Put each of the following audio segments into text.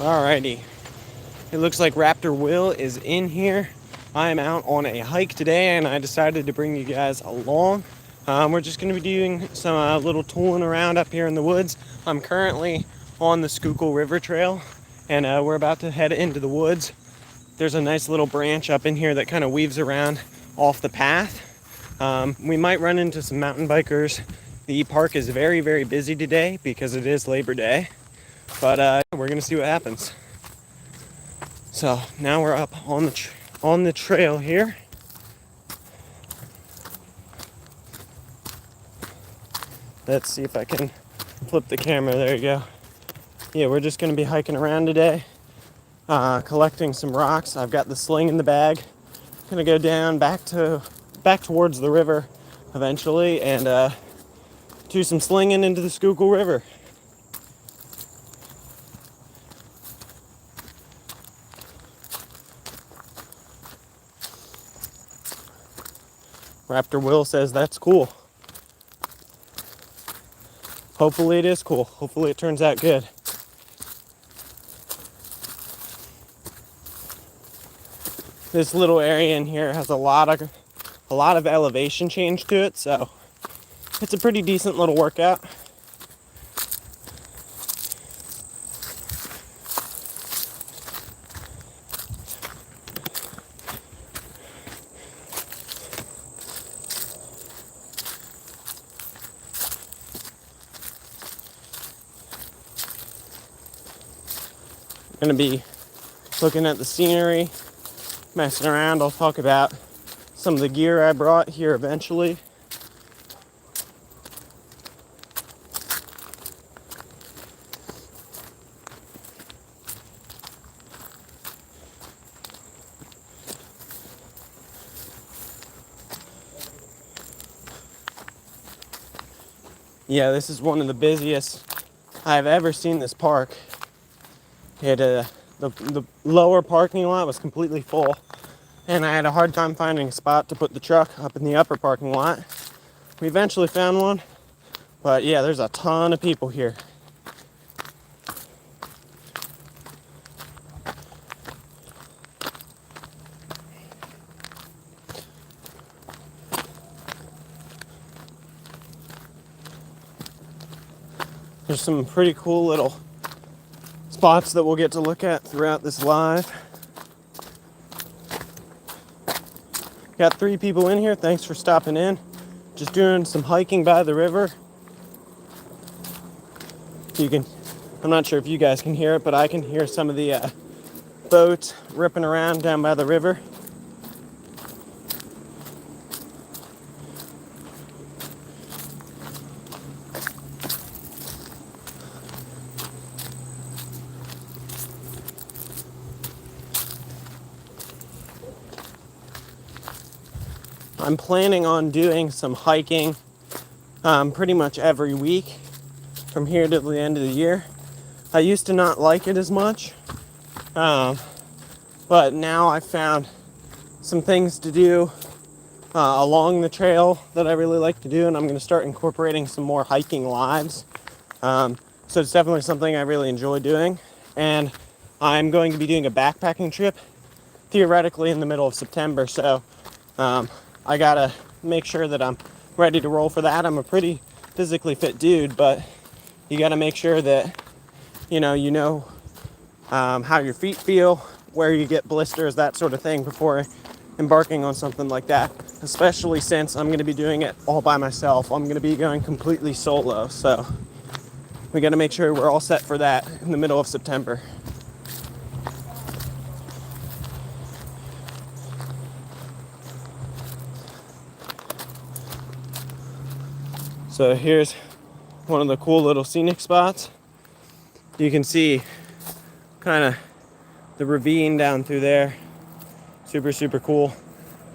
Alrighty, it looks like Raptor Will is in here. I am out on a hike today and I decided to bring you guys along. We're just going to be doing some little tooling around up here in the woods. I'm currently on the Schuylkill River Trail and we're about to head into the woods. There's a nice little branch up in here that kind of weaves around off the path. We might run into some mountain bikers. The park is very, very busy today because it is Labor Day. But we're gonna see what happens. So now we're up on the trail here. Let's see if I can flip the camera. There you go. Yeah, we're just gonna be hiking around today, collecting some rocks. I've got the sling in the bag. Gonna go down back towards the river eventually, and do some slinging into the Schuylkill River. Raptor Will says that's cool. Hopefully it is cool. Hopefully it turns out good. This little area in here has a lot of elevation change to it, so it's a pretty decent little workout. Gonna be looking at the scenery, messing around. I'll talk about some of the gear I brought here eventually. Yeah, this is one of the busiest I've ever seen this park. The lower parking lot was completely full, and I had a hard time finding a spot to put the truck up in the upper parking lot. We eventually found one, but yeah, there's a ton of people here. There's some pretty cool little spots that we'll get to look at throughout this live. Got 3 people in here. Thanks for stopping in. Just doing some hiking by the river. I'm not sure if you guys can hear it, but I can hear some of the boats ripping around down by the river. I'm planning on doing some hiking pretty much every week from here to the end of the year. I used to not like it as much, but now I've found some things to do along the trail that I really like to do, and I'm going to start incorporating some more hiking lives. So it's definitely something I really enjoy doing, and I'm going to be doing a backpacking trip theoretically in the middle of September, so I gotta make sure that I'm ready to roll for that. I'm a pretty physically fit dude, but you gotta make sure that you know how your feet feel, where you get blisters, that sort of thing before embarking on something like that, especially since I'm gonna be doing it all by myself. I'm gonna be going completely solo, so we gotta make sure we're all set for that in the middle of September. So here's one of the cool little scenic spots. You can see kind of the ravine down through there. Super, super cool.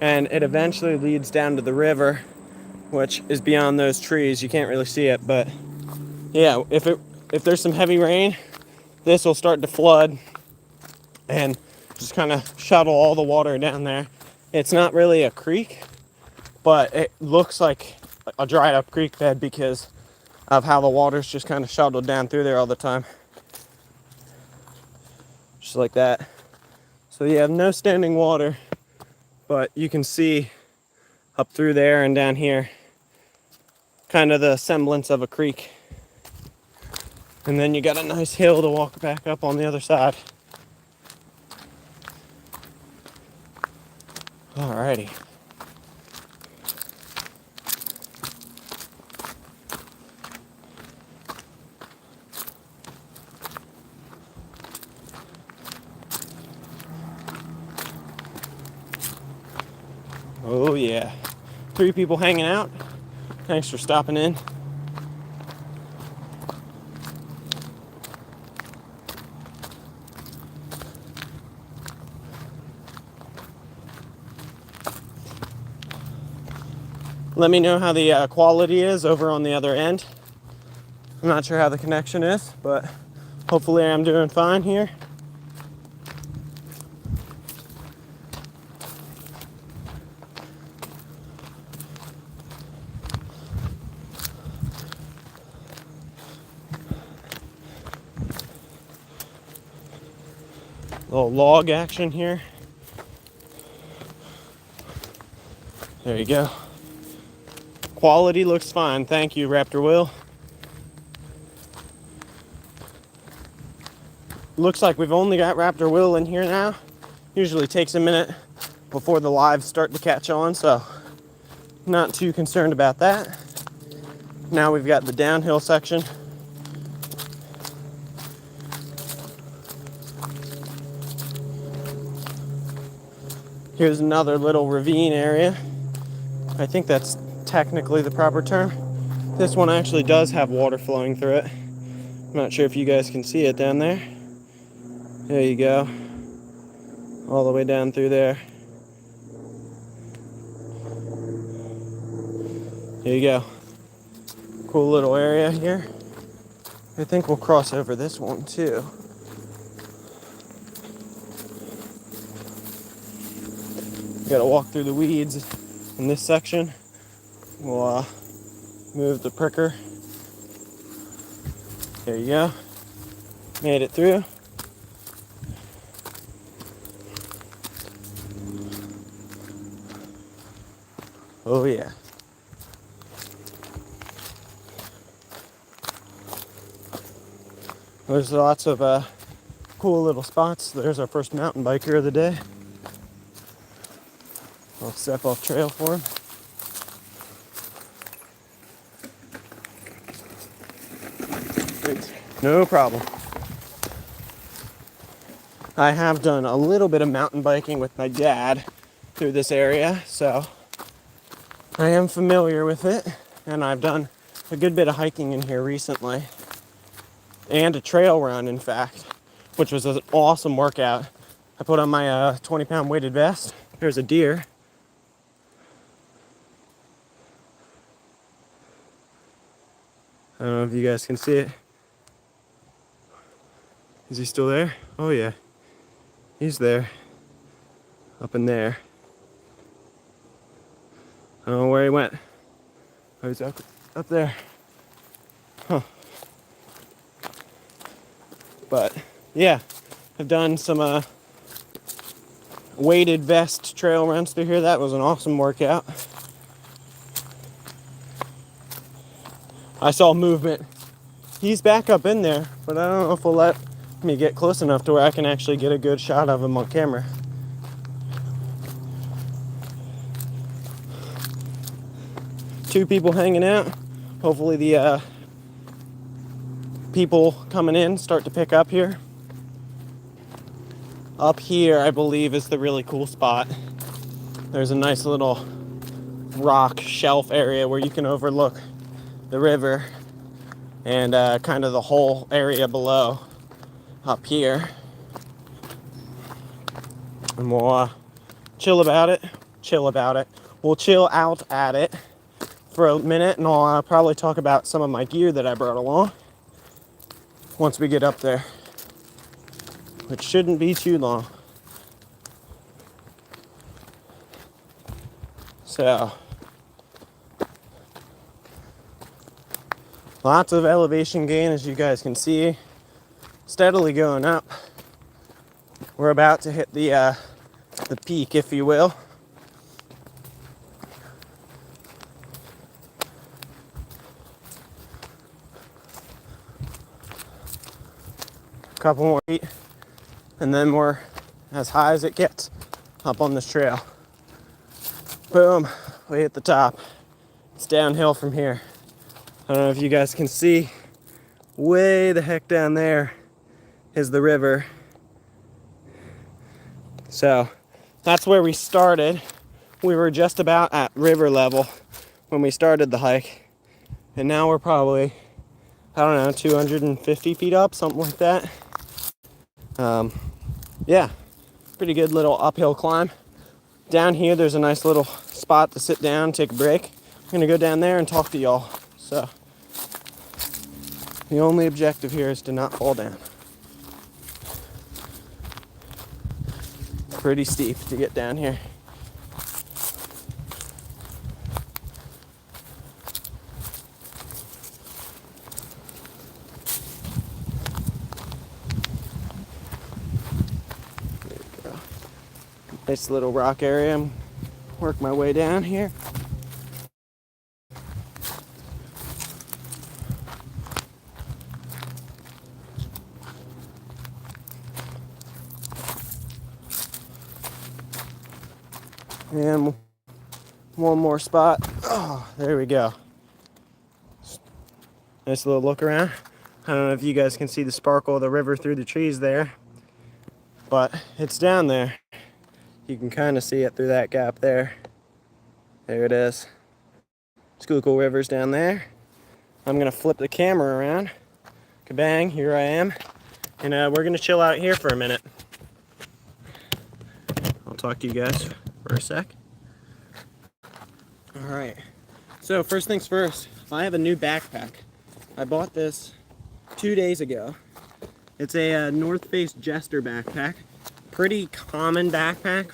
And it eventually leads down to the river, which is beyond those trees. You can't really see it, but yeah, if there's some heavy rain, this will start to flood and just kind of shuttle all the water down there. It's not really a creek, but it looks like a dried up creek bed because of how the water's just kind of shuttled down through there all the time. just like that. So you have no standing water, but you can see up through there and down here kind of the semblance of a creek. And then you got a nice hill to walk back up on the other side. Alrighty. Oh yeah. 3 people hanging out. Thanks for stopping in. Let me know how the quality is over on the other end. I'm not sure how the connection is, but hopefully I'm doing fine here. Little log action here. There you go. Quality looks fine. Thank you, Raptor Will. Looks like we've only got Raptor Will in here now. Usually takes a minute before the lives start to catch on, so not too concerned about that. Now we've got the downhill section. Here's another little ravine area. I think that's technically the proper term. This one actually does have water flowing through it. I'm not sure if you guys can see it down there. There you go. All the way down through there. There you go. Cool little area here. I think we'll cross over this one too. We gotta walk through the weeds in this section. We'll move the pricker. There you go. Made it through. Oh yeah. There's lots of cool little spots. There's our first mountain biker of the day. I'll step off trail for him. Great. No problem. I have done a little bit of mountain biking with my dad through this area, so I am familiar with it, and I've done a good bit of hiking in here recently, and a trail run, in fact, which was an awesome workout. I put on my 20-pound weighted vest. There's a deer. I don't know if you guys can see it. Is he still there? Oh yeah, he's there, up in there. I don't know where he went. Oh, he's up there. Huh. But yeah, I've done some weighted vest trail runs through here. That was an awesome workout. I saw movement. He's back up in there, but I don't know if he'll let me get close enough to where I can actually get a good shot of him on camera. Two people hanging out. Hopefully the people coming in start to pick up here. Up here, I believe, is the really cool spot. There's a nice little rock shelf area where you can overlook the river and kind of the whole area below up here. And we'll chill about it. We'll chill out at it for a minute, and I'll probably talk about some of my gear that I brought along once we get up there, which shouldn't be too long. So, lots of elevation gain, as you guys can see, steadily going up. we're about to hit the peak, if you will. A couple more feet, and then we're as high as it gets up on this trail. Boom, we hit the top. It's downhill from here. I don't know if you guys can see, way the heck down there is the river. So that's where we started. We were just about at river level when we started the hike, and now we're probably, I don't know, 250 feet up, something like that. Yeah, pretty good little uphill climb. Down here there's a nice little spot to sit down, take a break. I'm gonna go down there and talk to y'all. So the only objective here is to not fall down. Pretty steep to get down here. There we go. Nice little rock area. Work my way down here. And one more spot. Oh, there we go. Nice little look around. I don't know if you guys can see the sparkle of the river through the trees there, but it's down there. You can kind of see it through that gap there. There it is. Schuylkill River's down there. I'm gonna flip the camera around. Kabang, here I am. And we're gonna chill out here for a minute. I'll talk to you guys for a sec. All right, so first things first, I have a new backpack. I bought this 2 days ago. It's a North Face Jester backpack. Pretty common backpack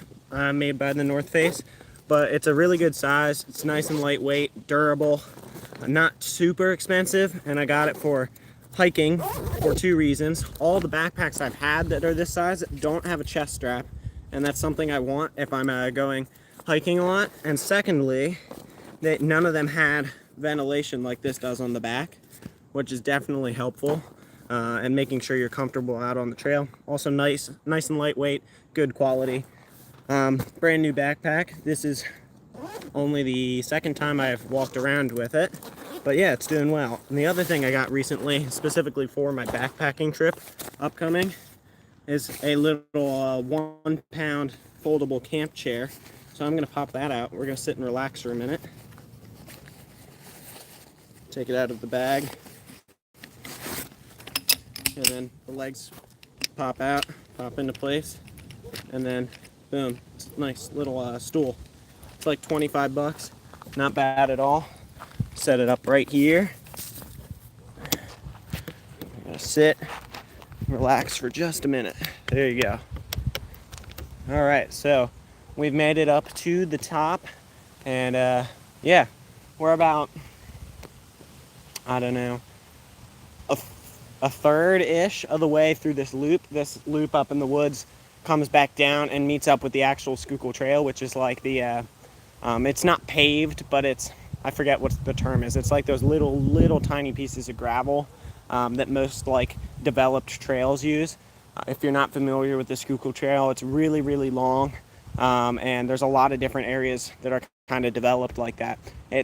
made by the North Face, but it's a really good size. It's nice and lightweight, durable, not super expensive, and I got it for hiking for 2 reasons. All the backpacks I've had that are this size don't have a chest strap, and that's something I want if I'm going hiking a lot. And secondly, none of them had ventilation like this does on the back, which is definitely helpful and making sure you're comfortable out on the trail. Also nice and lightweight, good quality. Brand new backpack. This is only the second time I've walked around with it, but yeah, it's doing well. And the other thing I got recently, specifically for my backpacking trip upcoming, is a little 1 pound foldable camp chair. So I'm gonna pop that out. We're gonna sit and relax for a minute. Take it out of the bag. And then the legs pop out, pop into place. And then boom, it's a nice little stool. It's like 25 bucks, not bad at all. Set it up right here. I'm gonna sit, relax for just a minute. There you go. All right, so we've made it up to the top, and yeah, we're about, I don't know, a third-ish of the way through this loop. This loop up in the woods comes back down and meets up with the actual Schuylkill Trail, which is like the, it's not paved, but it's, I forget what the term is. It's like those little tiny pieces of gravel that most like developed trails use. If you're not familiar with the Schuylkill Trail, it's really long, and there's a lot of different areas that are kind of developed like that.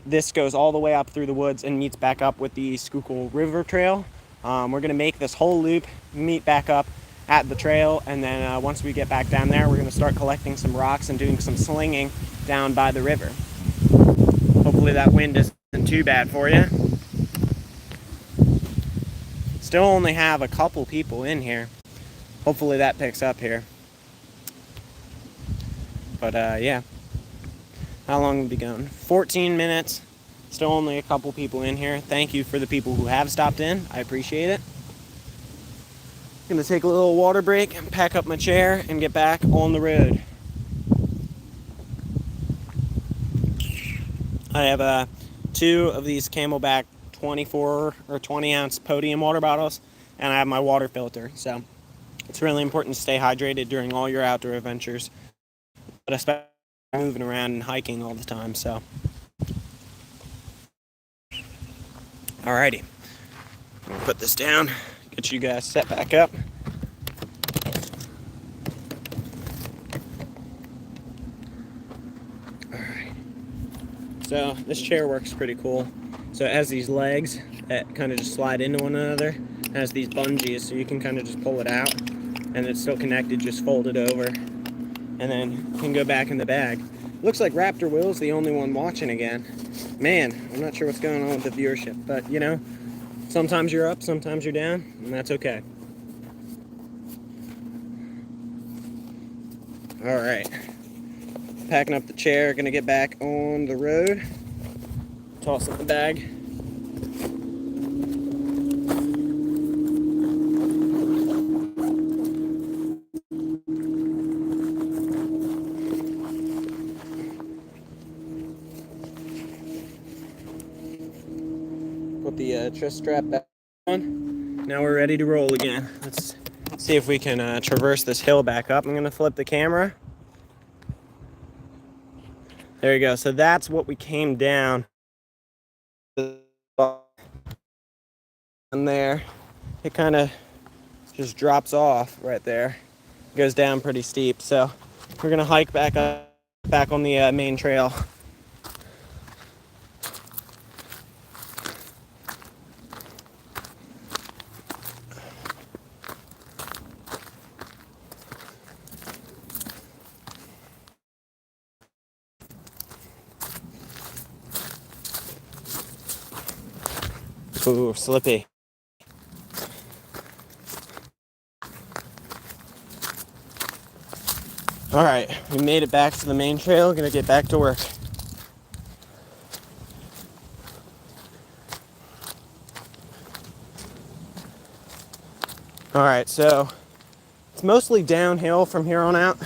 This goes all the way up through the woods and meets back up with the Schuylkill River Trail. We're gonna make this whole loop, meet back up at the trail, and then once we get back down there, we're gonna start collecting some rocks and doing some slinging down by the river. Hopefully that wind isn't too bad for you. Still only have a couple people in here. Hopefully that picks up here. But yeah. How long have we been going? 14 minutes. Still only a couple people in here. Thank you for the people who have stopped in. I appreciate it. Gonna take a little water break and pack up my chair and get back on the road. I have 2 of these Camelback 24 or 20 ounce podium water bottles, and I have my water filter. So It's really important to stay hydrated during all your outdoor adventures, but especially moving around and hiking all the time. So, alrighty, I'll put this down, get you guys set back up. Alright, so this chair works pretty cool. So it has these legs that kind of just slide into one another. It has these bungees, so you can kind of just pull it out, and it's still connected, just fold it over, and then you can go back in the bag. Looks like Raptor Will's the only one watching again. Man, I'm not sure what's going on with the viewership, but you know, sometimes you're up, sometimes you're down, and that's okay. Alright, packing up the chair, gonna get back on the road, toss in the bag. Put the chest strap back on. Now we're ready to roll again. Let's see if we can traverse this hill back up. I'm gonna flip the camera. There you go. So that's what we came down. And there, it kind of just drops off right there. It goes down pretty steep. So we're gonna hike back up, back on the main trail. Ooh, slippy. All right, we made it back to the main trail. Gonna get back to work. All right, so it's mostly downhill from here on out.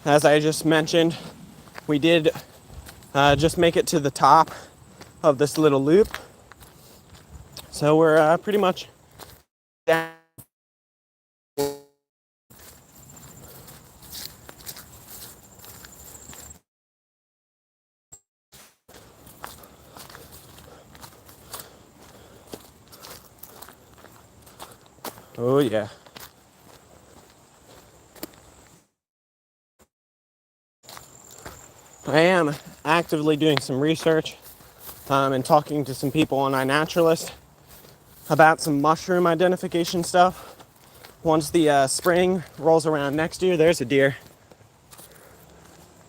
As I just mentioned, we did just make it to the top of this little loop. So we're pretty much down. Oh yeah. I am actively doing some research and talking to some people on iNaturalist about some mushroom identification stuff. Once the spring rolls around next year, there's a deer.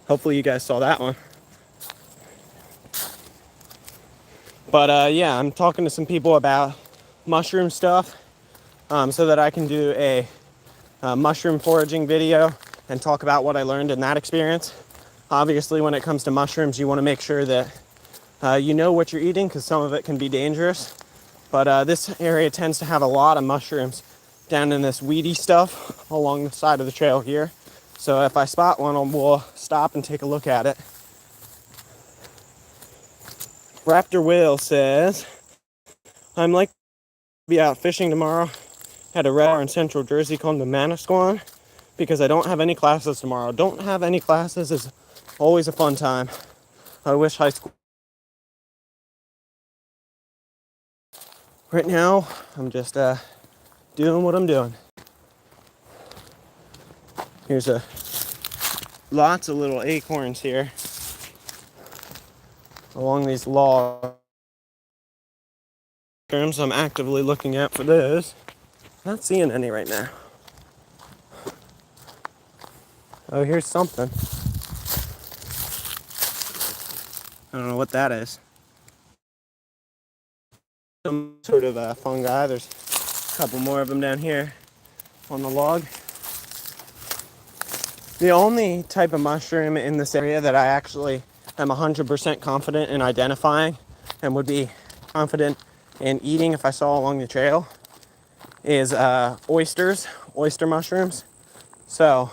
Hopefully you guys saw that one. But yeah, I'm talking to some people about mushroom stuff so that I can do a mushroom foraging video and talk about what I learned in that experience. Obviously, when it comes to mushrooms, you want to make sure that you know what you're eating, because some of it can be dangerous. But this area tends to have a lot of mushrooms down in this weedy stuff along the side of the trail here. So if I spot one, we'll stop and take a look at it. Raptor Will says, I'm likely to be out fishing tomorrow at a red in central Jersey called the Manasquan because I don't have any classes tomorrow. Don't have any classes is always a fun time. I wish high school. Right now, I'm just doing what I'm doing. Here's lots of little acorns here along these logs. I'm actively looking out for those. Not seeing any right now. Oh, here's something. I don't know what that is. Some sort of fungi. There's a couple more of them down here on the log. The only type of mushroom in this area that I actually am 100% confident in identifying and would be confident in eating if I saw along the trail is oyster mushrooms. So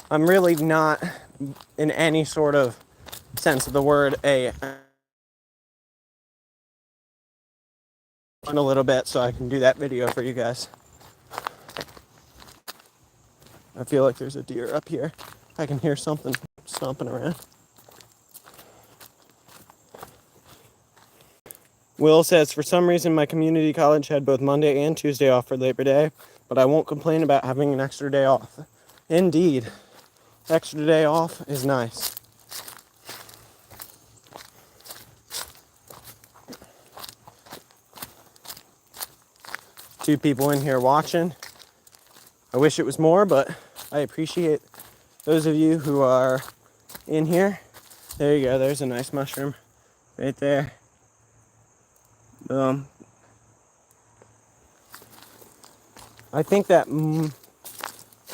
I'm really not, in any sort of sense of the word, a little bit so I can do that video for you guys. I feel like there's a deer up here. I can hear something stomping around. Will says, for some reason my community college had both Monday and Tuesday off for Labor Day, but I won't complain about having an extra day off. Indeed, extra day off is nice. Two people in here watching. I wish it was more, but I appreciate those of you who are in here. There you go, there's a nice mushroom right there. I think that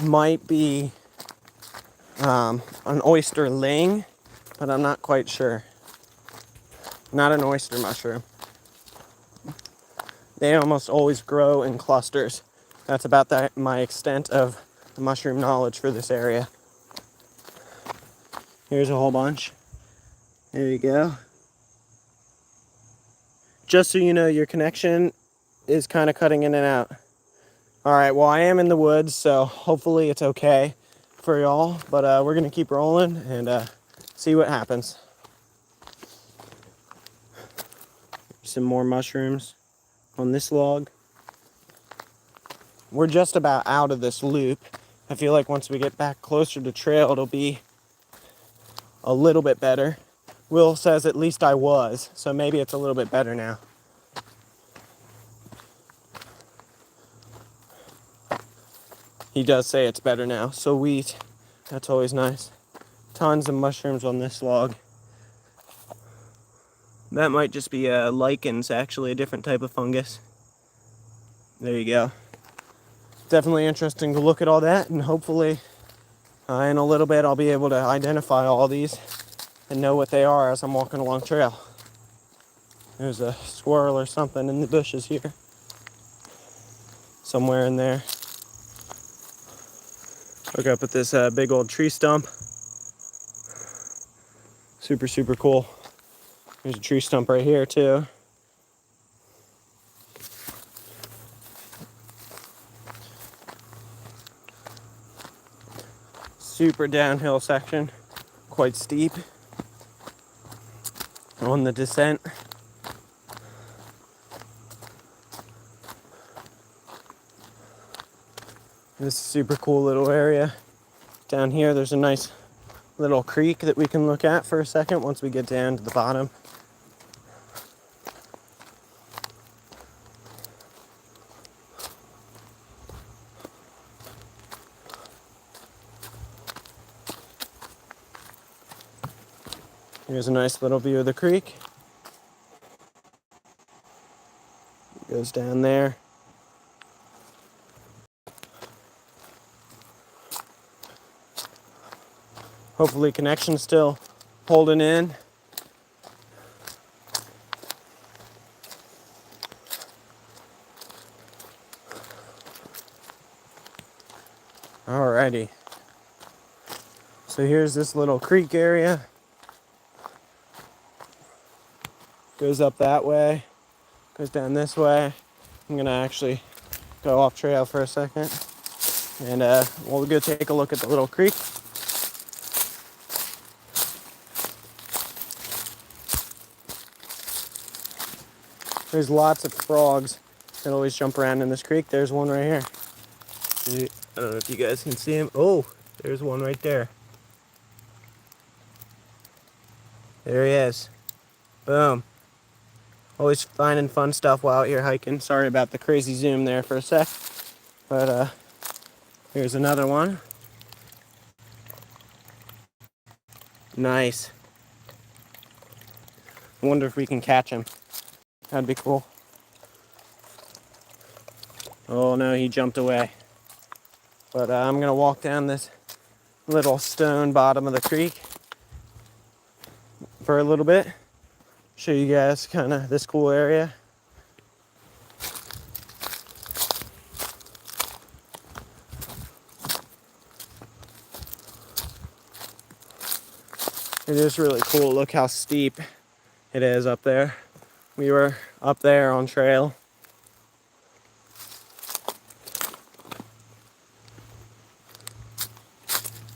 might be an oyster ling, but I'm not quite sure. Not an oyster mushroom. They almost always grow in clusters. That's about my extent of the mushroom knowledge for this area. Here's a whole bunch. There you go. Just so you know, your connection is kind of cutting in and out. All right, well, I am in the woods, so hopefully it's okay for y'all, but we're gonna keep rolling and see what happens. Some more mushrooms on this log. We're just about out of this loop. I feel like once we get back closer to trail, it'll be a little bit better. Will says at least I was, so maybe it's a little bit better now. He does say it's better now. So wheat, that's always nice. Tons of mushrooms on this log. That might just be lichens, actually, a different type of fungus. There you go. Definitely interesting to look at all that, and hopefully in a little bit I'll be able to identify all these and know what they are as I'm walking along trail. There's a squirrel or something in the bushes here. Somewhere in there. Look up at this big old tree stump. Super, super cool. There's a tree stump right here too. Super downhill section, quite steep on the descent. This is a super cool little area. Down here there's a nice little creek that we can look at for a second once we get down to the bottom. Here's a nice little view of the creek. It goes down there. Hopefully connection's still holding in. Alrighty. So here's this little creek area. Goes up that way, goes down this way. I'm gonna actually go off trail for a second, and we'll go take a look at the little creek. There's lots of frogs that always jump around in this creek. There's one right here. I don't know if you guys can see him. Oh, there's one right there. There he is. Boom. Always finding fun stuff while out here hiking. Sorry about the crazy zoom there for a sec. But here's another one. Nice. I wonder if we can catch him. That'd be cool. Oh no, he jumped away. But I'm gonna walk down this little stone bottom of the creek for a little bit. Show you guys kind of this cool area. It is really cool. Look how steep it is up there. We were up there on trail.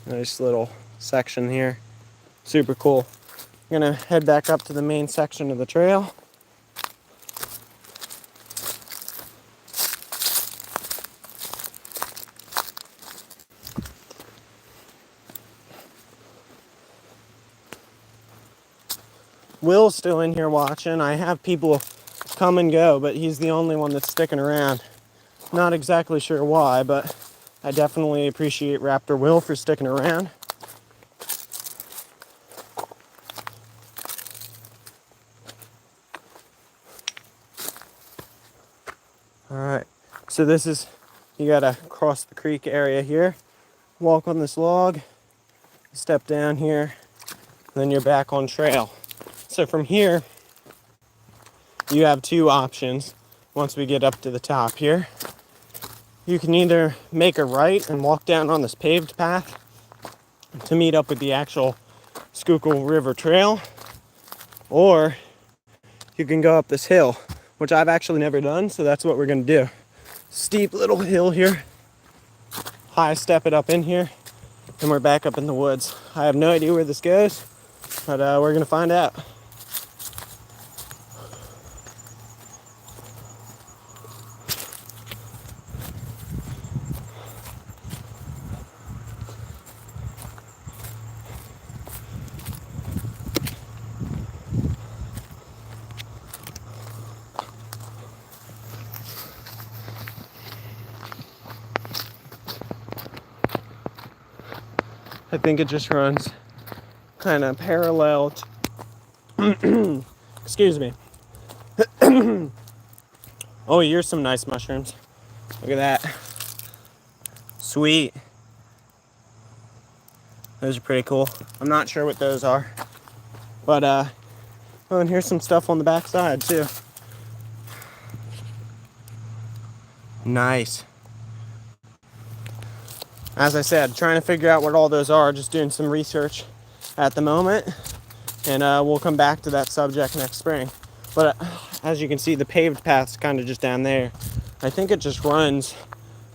Nice little section here. Super cool. I'm gonna head back up to the main section of the trail. Will's still in here watching. I have people come and go, but he's the only one that's sticking around. Not exactly sure why, but I definitely appreciate Raptor Will for sticking around. All right, so this is, you gotta cross the creek area here, walk on this log, step down here, then you're back on trail. So from here, you have two options once we get up to the top here. You can either make a right and walk down on this paved path to meet up with the actual Schuylkill River Trail, or you can go up this hill, which I've actually never done, so that's what we're gonna do. Steep little hill here, high step it up in here, and we're back up in the woods. I have no idea where this goes, but we're gonna find out. I think it just runs kind of parallel to, excuse me. Oh, here's some nice mushrooms. Look at that. Sweet. Those are pretty cool. I'm not sure what those are. But, oh, and here's some stuff on the back side, too. Nice. As I said, trying to figure out what all those are, just doing some research at the moment. And we'll come back to that subject next spring. But as you can see, the paved path's kind of just down there. I think it just runs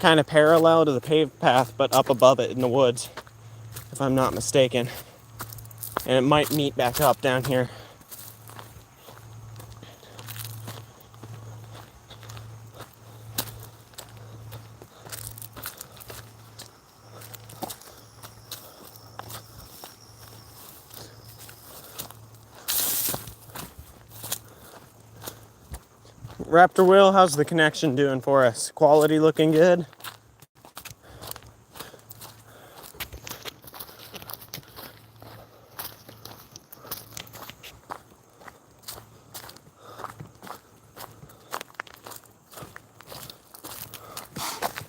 kind of parallel to the paved path, but up above it in the woods, if I'm not mistaken. And it might meet back up down here. Raptor Will, how's the connection doing for us? Quality looking good?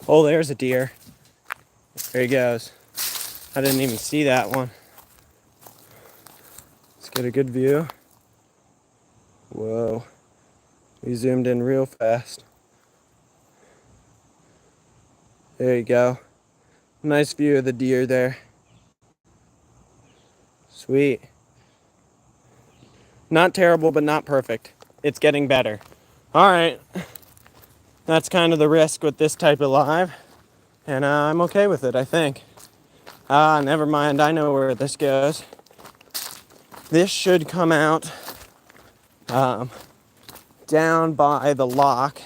Oh, there's a deer. There he goes. I didn't even see that one. Let's get a good view. Whoa. We zoomed in real fast. There you go. Nice view of the deer there. Sweet. Not terrible, but not perfect. It's getting better. All right. That's kind of the risk with this type of live. And I'm okay with it, I think. Never mind. I know where this goes. This should come out down by the lock.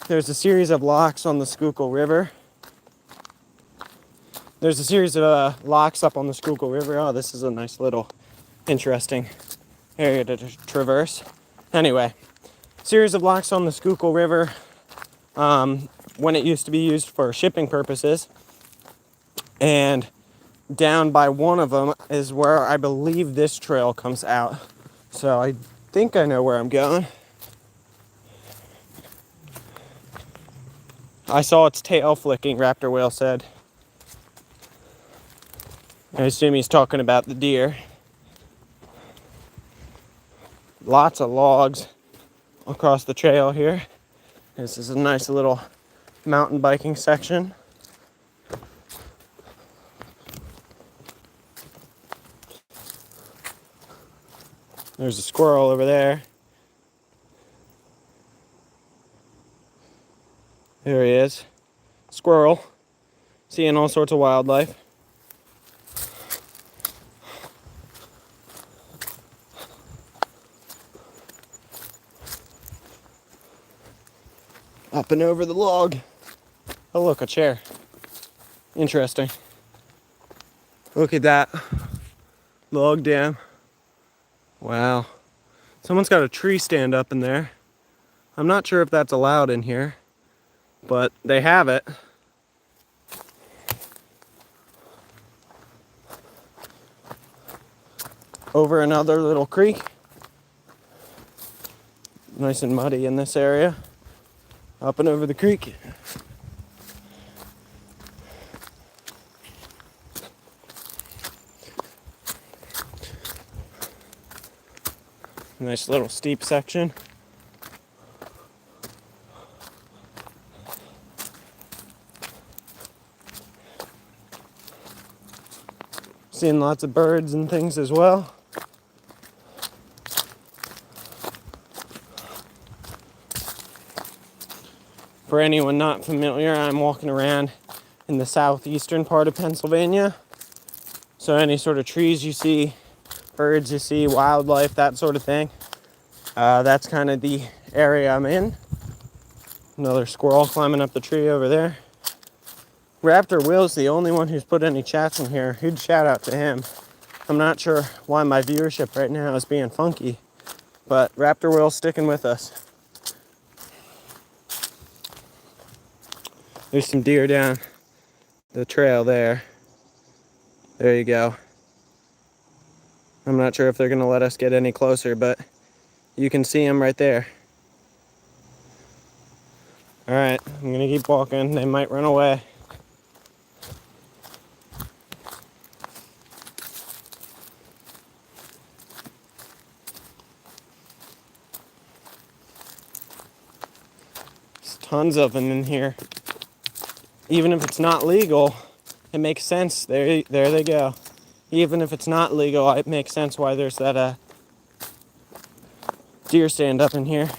There's a series of locks on the Schuylkill River. There's a series of locks up on the Schuylkill River. Oh, this is a nice little interesting area to traverse. Anyway, series of locks on the Schuylkill River when it used to be used for shipping purposes. And down by one of them is where I believe this trail comes out. So I think I know where I'm going. I saw its tail flicking, Raptor Whale said. I assume he's talking about the deer. Lots of logs across the trail here. This is a nice little mountain biking section. There's a squirrel over there. There he is. Squirrel. Seeing all sorts of wildlife. Up and over the log. Oh look, a chair. Interesting. Look at that. Log jam. Wow. Someone's got a tree stand up in there. I'm not sure if that's allowed in here, but they have it. Over another little creek. Nice and muddy in this area. Up and over the creek. Nice little steep section. Seeing lots of birds and things as well. For anyone not familiar, I'm walking around in the southeastern part of Pennsylvania. So any sort of trees you see, birds you see, wildlife, that sort of thing. That's kind of the area I'm in. Another squirrel climbing up the tree over there. Raptor Will's the only one who's put any chats in here. Huge shout out to him. I'm not sure why my viewership right now is being funky, but Raptor Will's sticking with us. There's some deer down the trail there. There you go. I'm not sure if they're gonna let us get any closer, but you can see them right there. All right, I'm gonna keep walking. They might run away. There's tons of them in here. Even if it's not legal, it makes sense. There they go. Even if it's not legal, it makes sense why there's that deer stand up in here.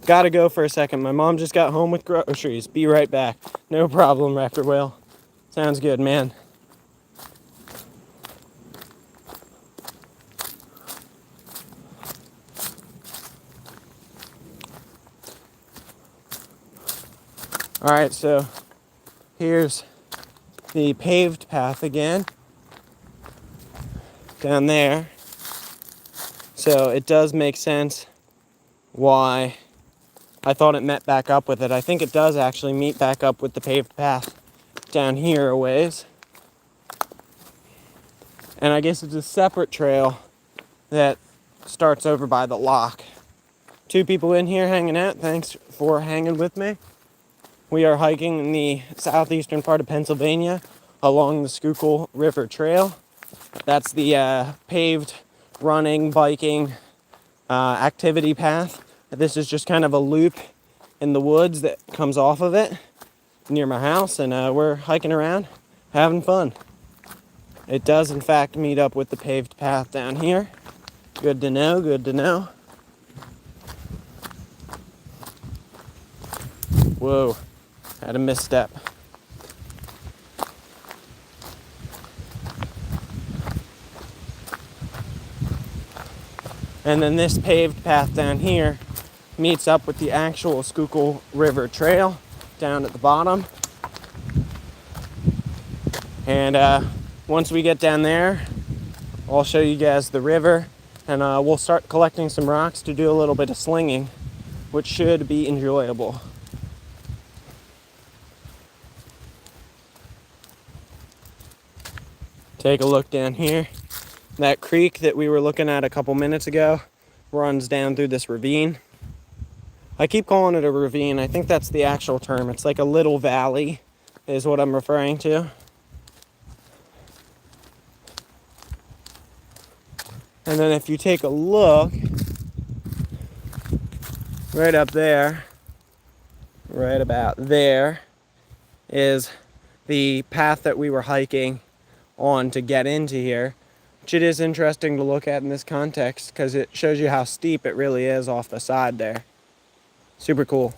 Gotta go for a second. My mom just got home with groceries. Be right back. No problem, Raptor Will. Sounds good, man. All right, so here's the paved path again down there. So it does make sense why I thought it met back up with it. I think it does actually meet back up with the paved path down here a ways. And I guess it's a separate trail that starts over by the lock. Two people in here hanging out. Thanks for hanging with me. We are hiking in the southeastern part of Pennsylvania along the Schuylkill River Trail. That's the paved running, biking activity path. This is just kind of a loop in the woods that comes off of it near my house, and we're hiking around, having fun. It does, in fact, meet up with the paved path down here. Good to know, good to know. Whoa, had a misstep. And then this paved path down here meets up with the actual Schuylkill River Trail down at the bottom. And once we get down there, I'll show you guys the river, and we'll start collecting some rocks to do a little bit of slinging, which should be enjoyable. Take a look down here. That creek that we were looking at a couple minutes ago runs down through this ravine. I keep calling it a ravine. I think that's the actual term. It's like a little valley is what I'm referring to. And then if you take a look right up there, right about there, is the path that we were hiking on to get into here, which it is interesting to look at in this context because it shows you how steep it really is off the side there. Super cool.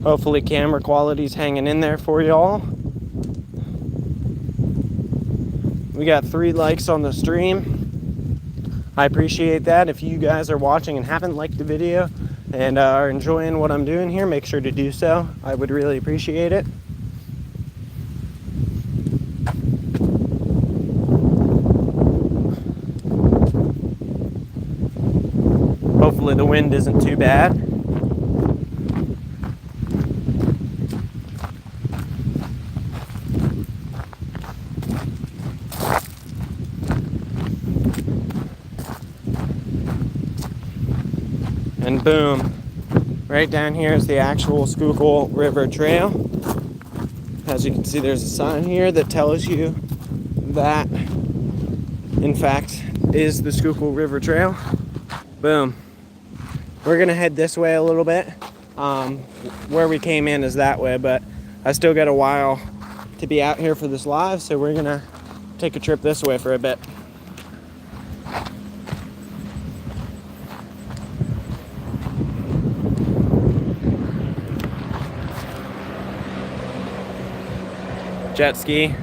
Hopefully camera quality's hanging in there for y'all. We got 3 likes on the stream. I appreciate that. If you guys are watching and haven't liked the video and are enjoying what I'm doing here, make sure to do so. I would really appreciate it. Hopefully the wind isn't too bad. And boom, right down here is the actual Schuylkill River Trail. As you can see, there's a sign here that tells you that, in fact, is the Schuylkill River Trail. Boom. We're gonna head this way a little bit. Where we came in is that way, but I still got a while to be out here for this live, so we're gonna take a trip this way for a bit. Jet ski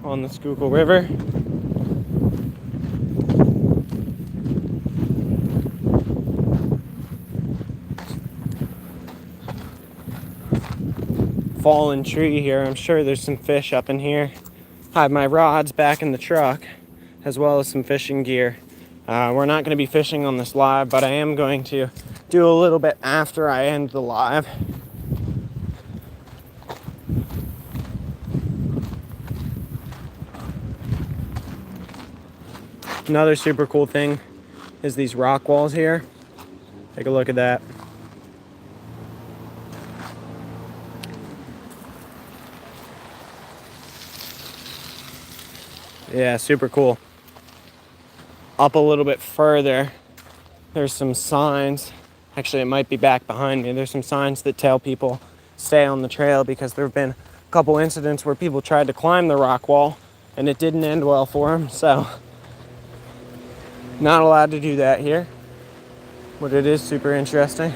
on the Schuylkill River. Fallen tree here. I'm sure there's some fish up in here. I have my rods back in the truck, as well as some fishing gear. We're not going to be fishing on this live, but I am going to do a little bit after I end the live. Another super cool thing is these rock walls here. Take a look at that. Yeah, super cool. Up a little bit further, there's some signs. Actually, it might be back behind me. There's some signs that tell people stay on the trail, because there have been a couple incidents where people tried to climb the rock wall and it didn't end well for them. So, not allowed to do that here, but it is super interesting.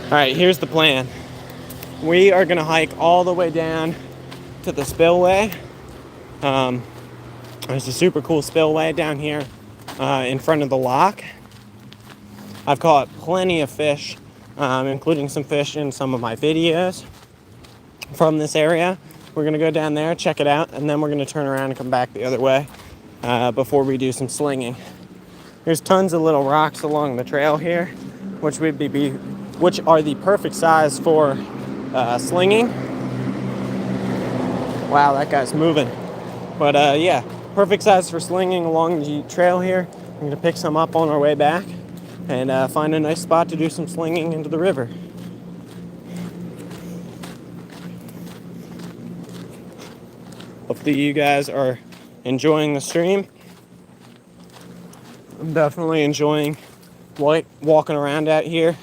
All right, here's the plan. We are gonna hike all the way down to the spillway. There's a super cool spillway down here in front of the lock. I've caught plenty of fish, including some fish in some of my videos from this area. We're gonna go down there, check it out, and then we're gonna turn around and come back the other way before we do some slinging. There's tons of little rocks along the trail here, which are the perfect size for slinging. Wow, that guy's moving. But yeah, perfect size for slinging along the trail here. I'm gonna pick some up on our way back and find a nice spot to do some slinging into the river. Hopefully you guys are enjoying the stream. I'm definitely enjoying walking around out here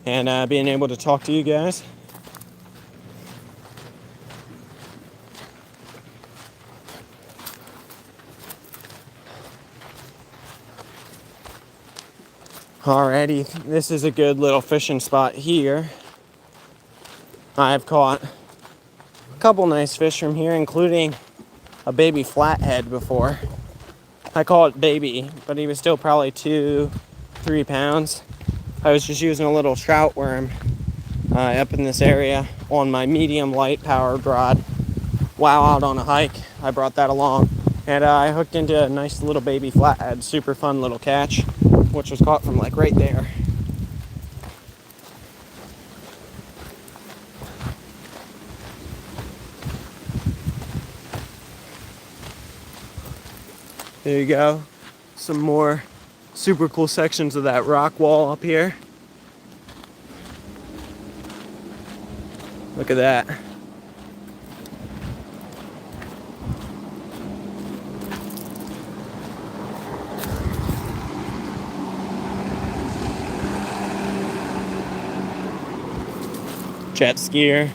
and being able to talk to you guys. Alrighty, this is a good little fishing spot here. I've caught a couple nice fish from here, including a baby flathead before. I call it baby, but he was still probably 2-3 pounds. I was just using a little trout worm up in this area on my medium light powered rod while out on a hike. I brought that along, and I hooked into a nice little baby flathead. Super fun little catch, which was caught from like right there. There you go. Some more super cool sections of that rock wall up here. Look at that. Jet skier.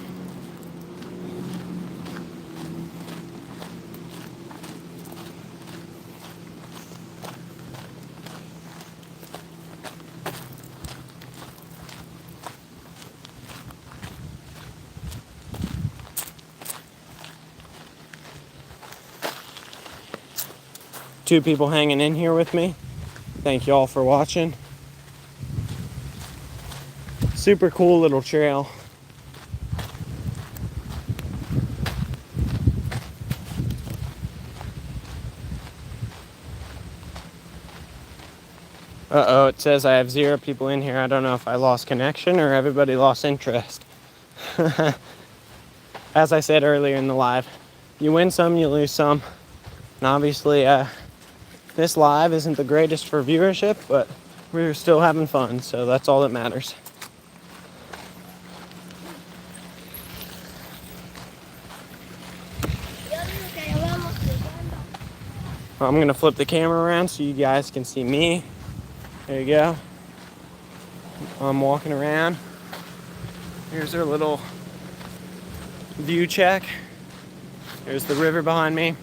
2 people hanging in here with me. Thank you all for watching. Super cool little trail. Uh-oh, it says I have 0 people in here. I don't know if I lost connection or everybody lost interest. As I said earlier in the live, you win some, you lose some. And obviously, this live isn't the greatest for viewership, but we're still having fun, so that's all that matters. I'm gonna flip the camera around so you guys can see me. There you go. I'm walking around. Here's our little view check. There's the river behind me.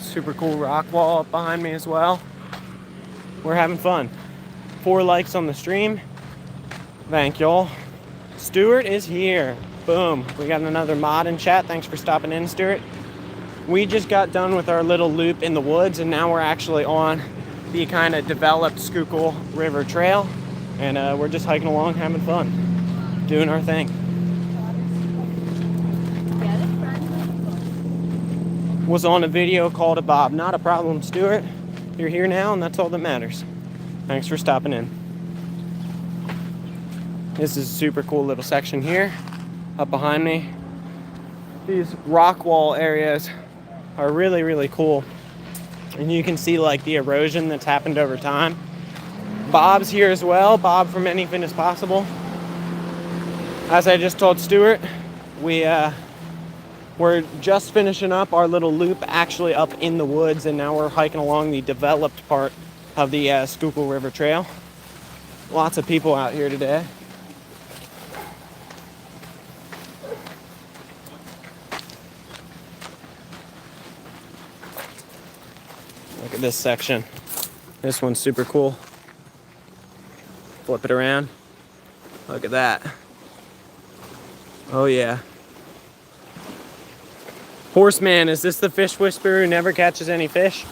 Super cool rock wall up behind me as well. We're having fun. 4 likes on the stream. Thank y'all. Stuart is here. Boom. We got another mod in chat. Thanks for stopping in, Stuart. We just got done with our little loop in the woods, and now we're actually on the kind of developed Schuylkill River Trail. And we're just hiking along, having fun, doing our thing. Was on a video called a Bob. Not a problem, Stuart. You're here now, and that's all that matters. Thanks for stopping in. This is a super cool little section here, up behind me. These rock wall areas are really, really cool. And you can see like the erosion that's happened over time. Bob's here as well. Bob from Anything Is Possible. As I just told Stuart, we're just finishing up our little loop actually up in the woods, and now we're hiking along the developed part of the Schuylkill River Trail. Lots of people out here today. Look at this section. This one's super cool. Flip it around. Look at that. Oh yeah. Horseman, is this the fish whisperer who never catches any fish?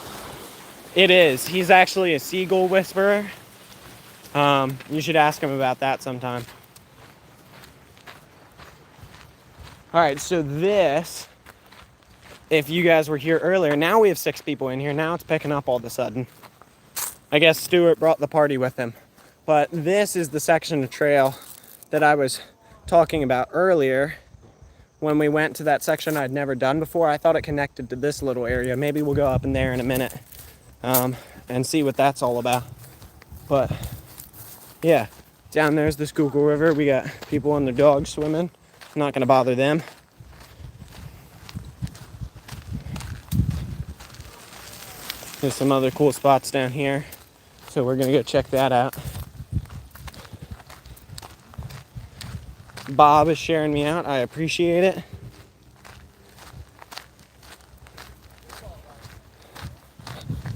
It is. He's actually a seagull whisperer. You should ask him about that sometime. All right, so this, if you guys were here earlier, now we have 6 people in here. Now it's picking up all of a sudden. I guess Stuart brought the party with him. But this is the section of trail that I was talking about earlier. When we went to that section I'd never done before, I thought it connected to this little area. Maybe we'll go up in there in a minute and see what that's all about. But yeah, down there's the Schuylkill River. We got people and their dogs swimming. I'm not gonna bother them. There's some other cool spots down here, so we're gonna go check that out. Bob is sharing me out. I appreciate it.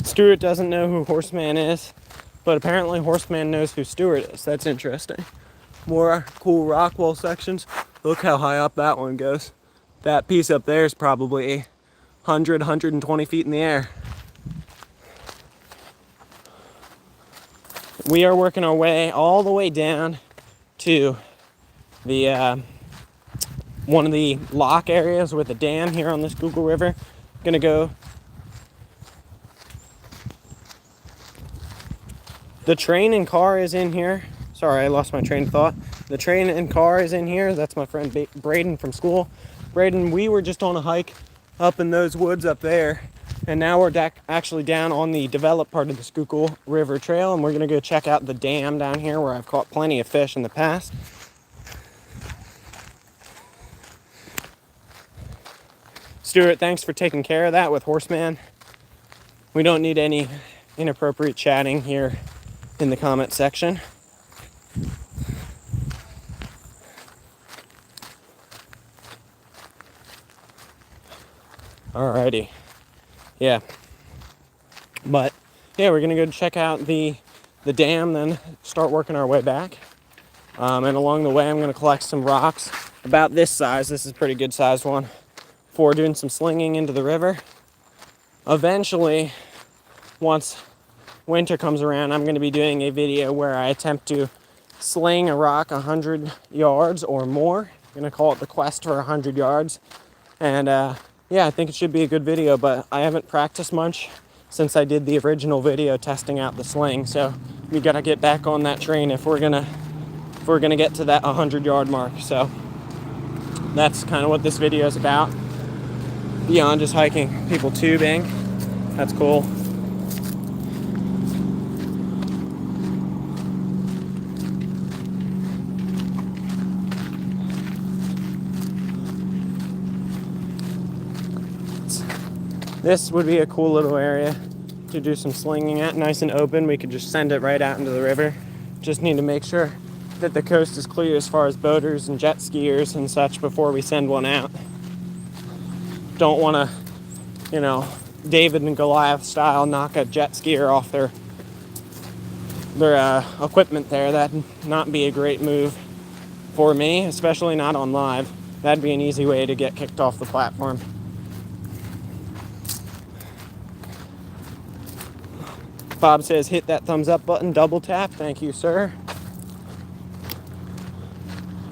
Stuart doesn't know who Horseman is, but apparently Horseman knows who Stuart is. That's interesting. More cool rock wall sections. Look how high up that one goes. That piece up there is probably 100, 120 feet in the air. We are working our way all the way down to the one of the lock areas with a dam here on the Schuylkill River. Gonna go. The train and car is in here. Sorry, I lost my train of thought. The train and car is in here. That's my friend Braden from school. Braden, we were just on a hike up in those woods up there, and now we're actually down on the developed part of the Schuylkill River Trail, and we're gonna go check out the dam down here where I've caught plenty of fish in the past. Stuart, thanks for taking care of that with Horseman. We don't need any inappropriate chatting here in the comment section. Alrighty. Yeah. But yeah, we're gonna go check out the dam, then start working our way back. And along the way, I'm gonna collect some rocks about this size. This is a pretty good sized one for doing some slinging into the river. eventually, once winter comes around, I'm going to be doing a video where I attempt to sling a rock 100 yards or more. I'm going to call it the quest for 100 yards. And yeah, I think it should be a good video, but I haven't practiced much since I did the original video testing out the sling. So we got to get back on that train if we're gonna get to that 100-yard mark. So that's kind of what this video is about. Beyond just hiking, people tubing. That's cool. This would be a cool little area to do some slinging at, nice and open. We could just send it right out into the river. Just need to make sure that the coast is clear as far as boaters and jet skiers and such before we send one out. Don't want to, you know, David and Goliath style knock a jet skier off their equipment there. That'd not be a great move for me, especially not on live. That'd be an easy way to get kicked off the platform. Bob says, hit that thumbs up button, double tap. Thank you, sir.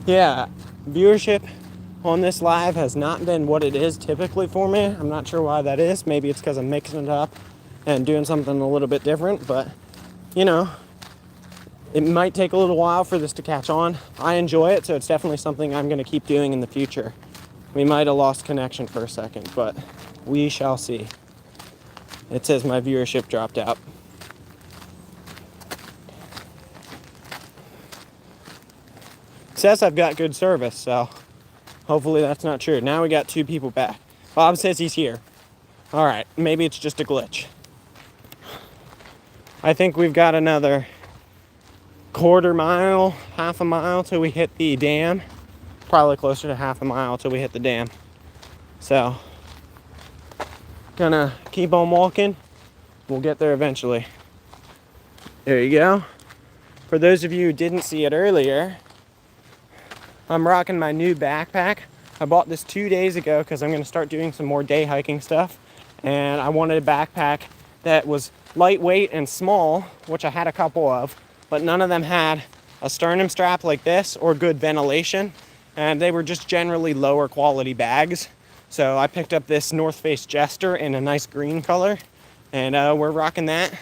Yeah, viewership on this live has not been what it is typically for me. I'm not sure why that is. Maybe it's because I'm mixing it up and doing something a little bit different, but you know, it might take a little while for this to catch on. I enjoy it, so it's definitely something I'm going to keep doing in the future. We might have lost connection for a second, but we shall see. It says my viewership dropped out. Says I've got good service, so hopefully that's not true. Now we got 2 people back. Bob says he's here. All right, maybe it's just a glitch. I think we've got another quarter mile, half a mile till we hit the dam. Probably closer to half a mile till we hit the dam. So, gonna keep on walking. We'll get there eventually. There you go. For those of you who didn't see it earlier, I'm rocking my new backpack. I bought this 2 days ago because I'm going to start doing some more day hiking stuff. And I wanted a backpack that was lightweight and small, which I had a couple of, but none of them had a sternum strap like this or good ventilation. And they were just generally lower quality bags. So I picked up this North Face Jester in a nice green color. And we're rocking that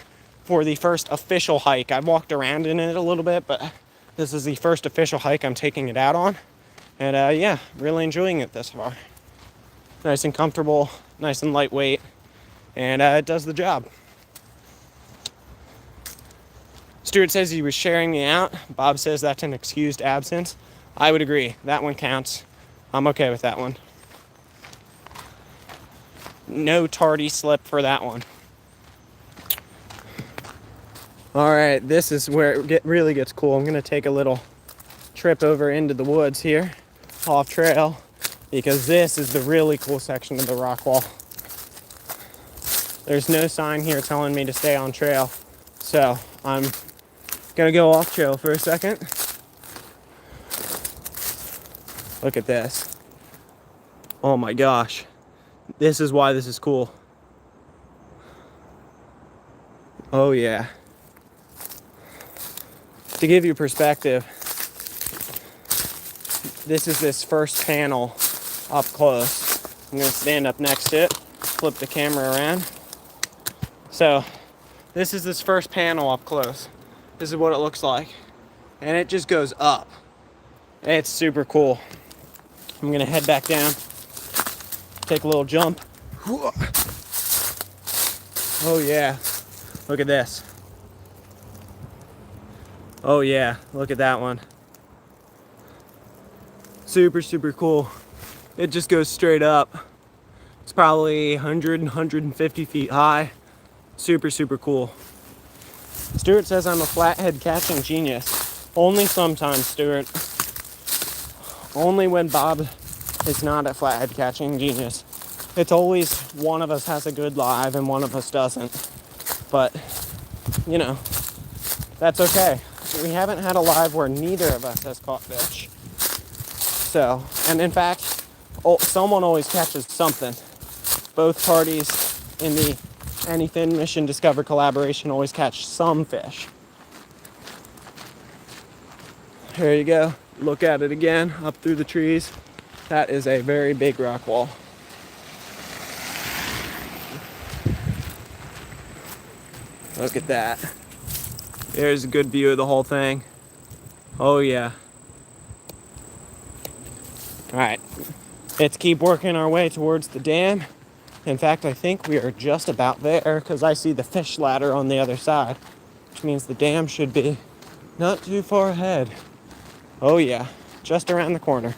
for the first official hike. I've walked around in it a little bit, but this is the first official hike I'm taking it out on. And yeah, really enjoying it this far. Nice and comfortable, nice and lightweight, and it does the job. Stuart says he was sharing me out. Bob says that's an excused absence. I would agree. That one counts. I'm okay with that one. No tardy slip for that one. All right, this is where it really gets cool. I'm gonna take a little trip over into the woods here, off trail, because this is the really cool section of the rock wall. There's no sign here telling me to stay on trail, so I'm gonna go off trail for a second. Look at this. Oh my gosh. This is why this is cool. Oh yeah. To give you perspective, this is this first panel up close. I'm gonna stand up next to it, flip the camera around. So this is this first panel up close. This is what it looks like. And it just goes up. It's super cool. I'm gonna head back down, take a little jump. Oh yeah, look at this. Oh yeah, look at that one. Super, super cool. It just goes straight up. It's probably 100, 150 feet high. Super, super cool. Stuart says I'm a flathead catching genius. Only sometimes, Stuart. Only when Bob is not a flathead catching genius. It's always one of us has a good live and one of us doesn't. But, you know, that's okay. We haven't had a live where neither of us has caught fish. So, and in fact, someone always catches something. Both parties in the Anyfin Mission Discover collaboration always catch some fish. Here you go. Look at it again, up through the trees. That is a very big rock wall. Look at that. There's a good view of the whole thing. Oh yeah. All right, let's keep working our way towards the dam. In fact, I think we are just about there because I see the fish ladder on the other side, which means the dam should be not too far ahead. Oh yeah, just around the corner.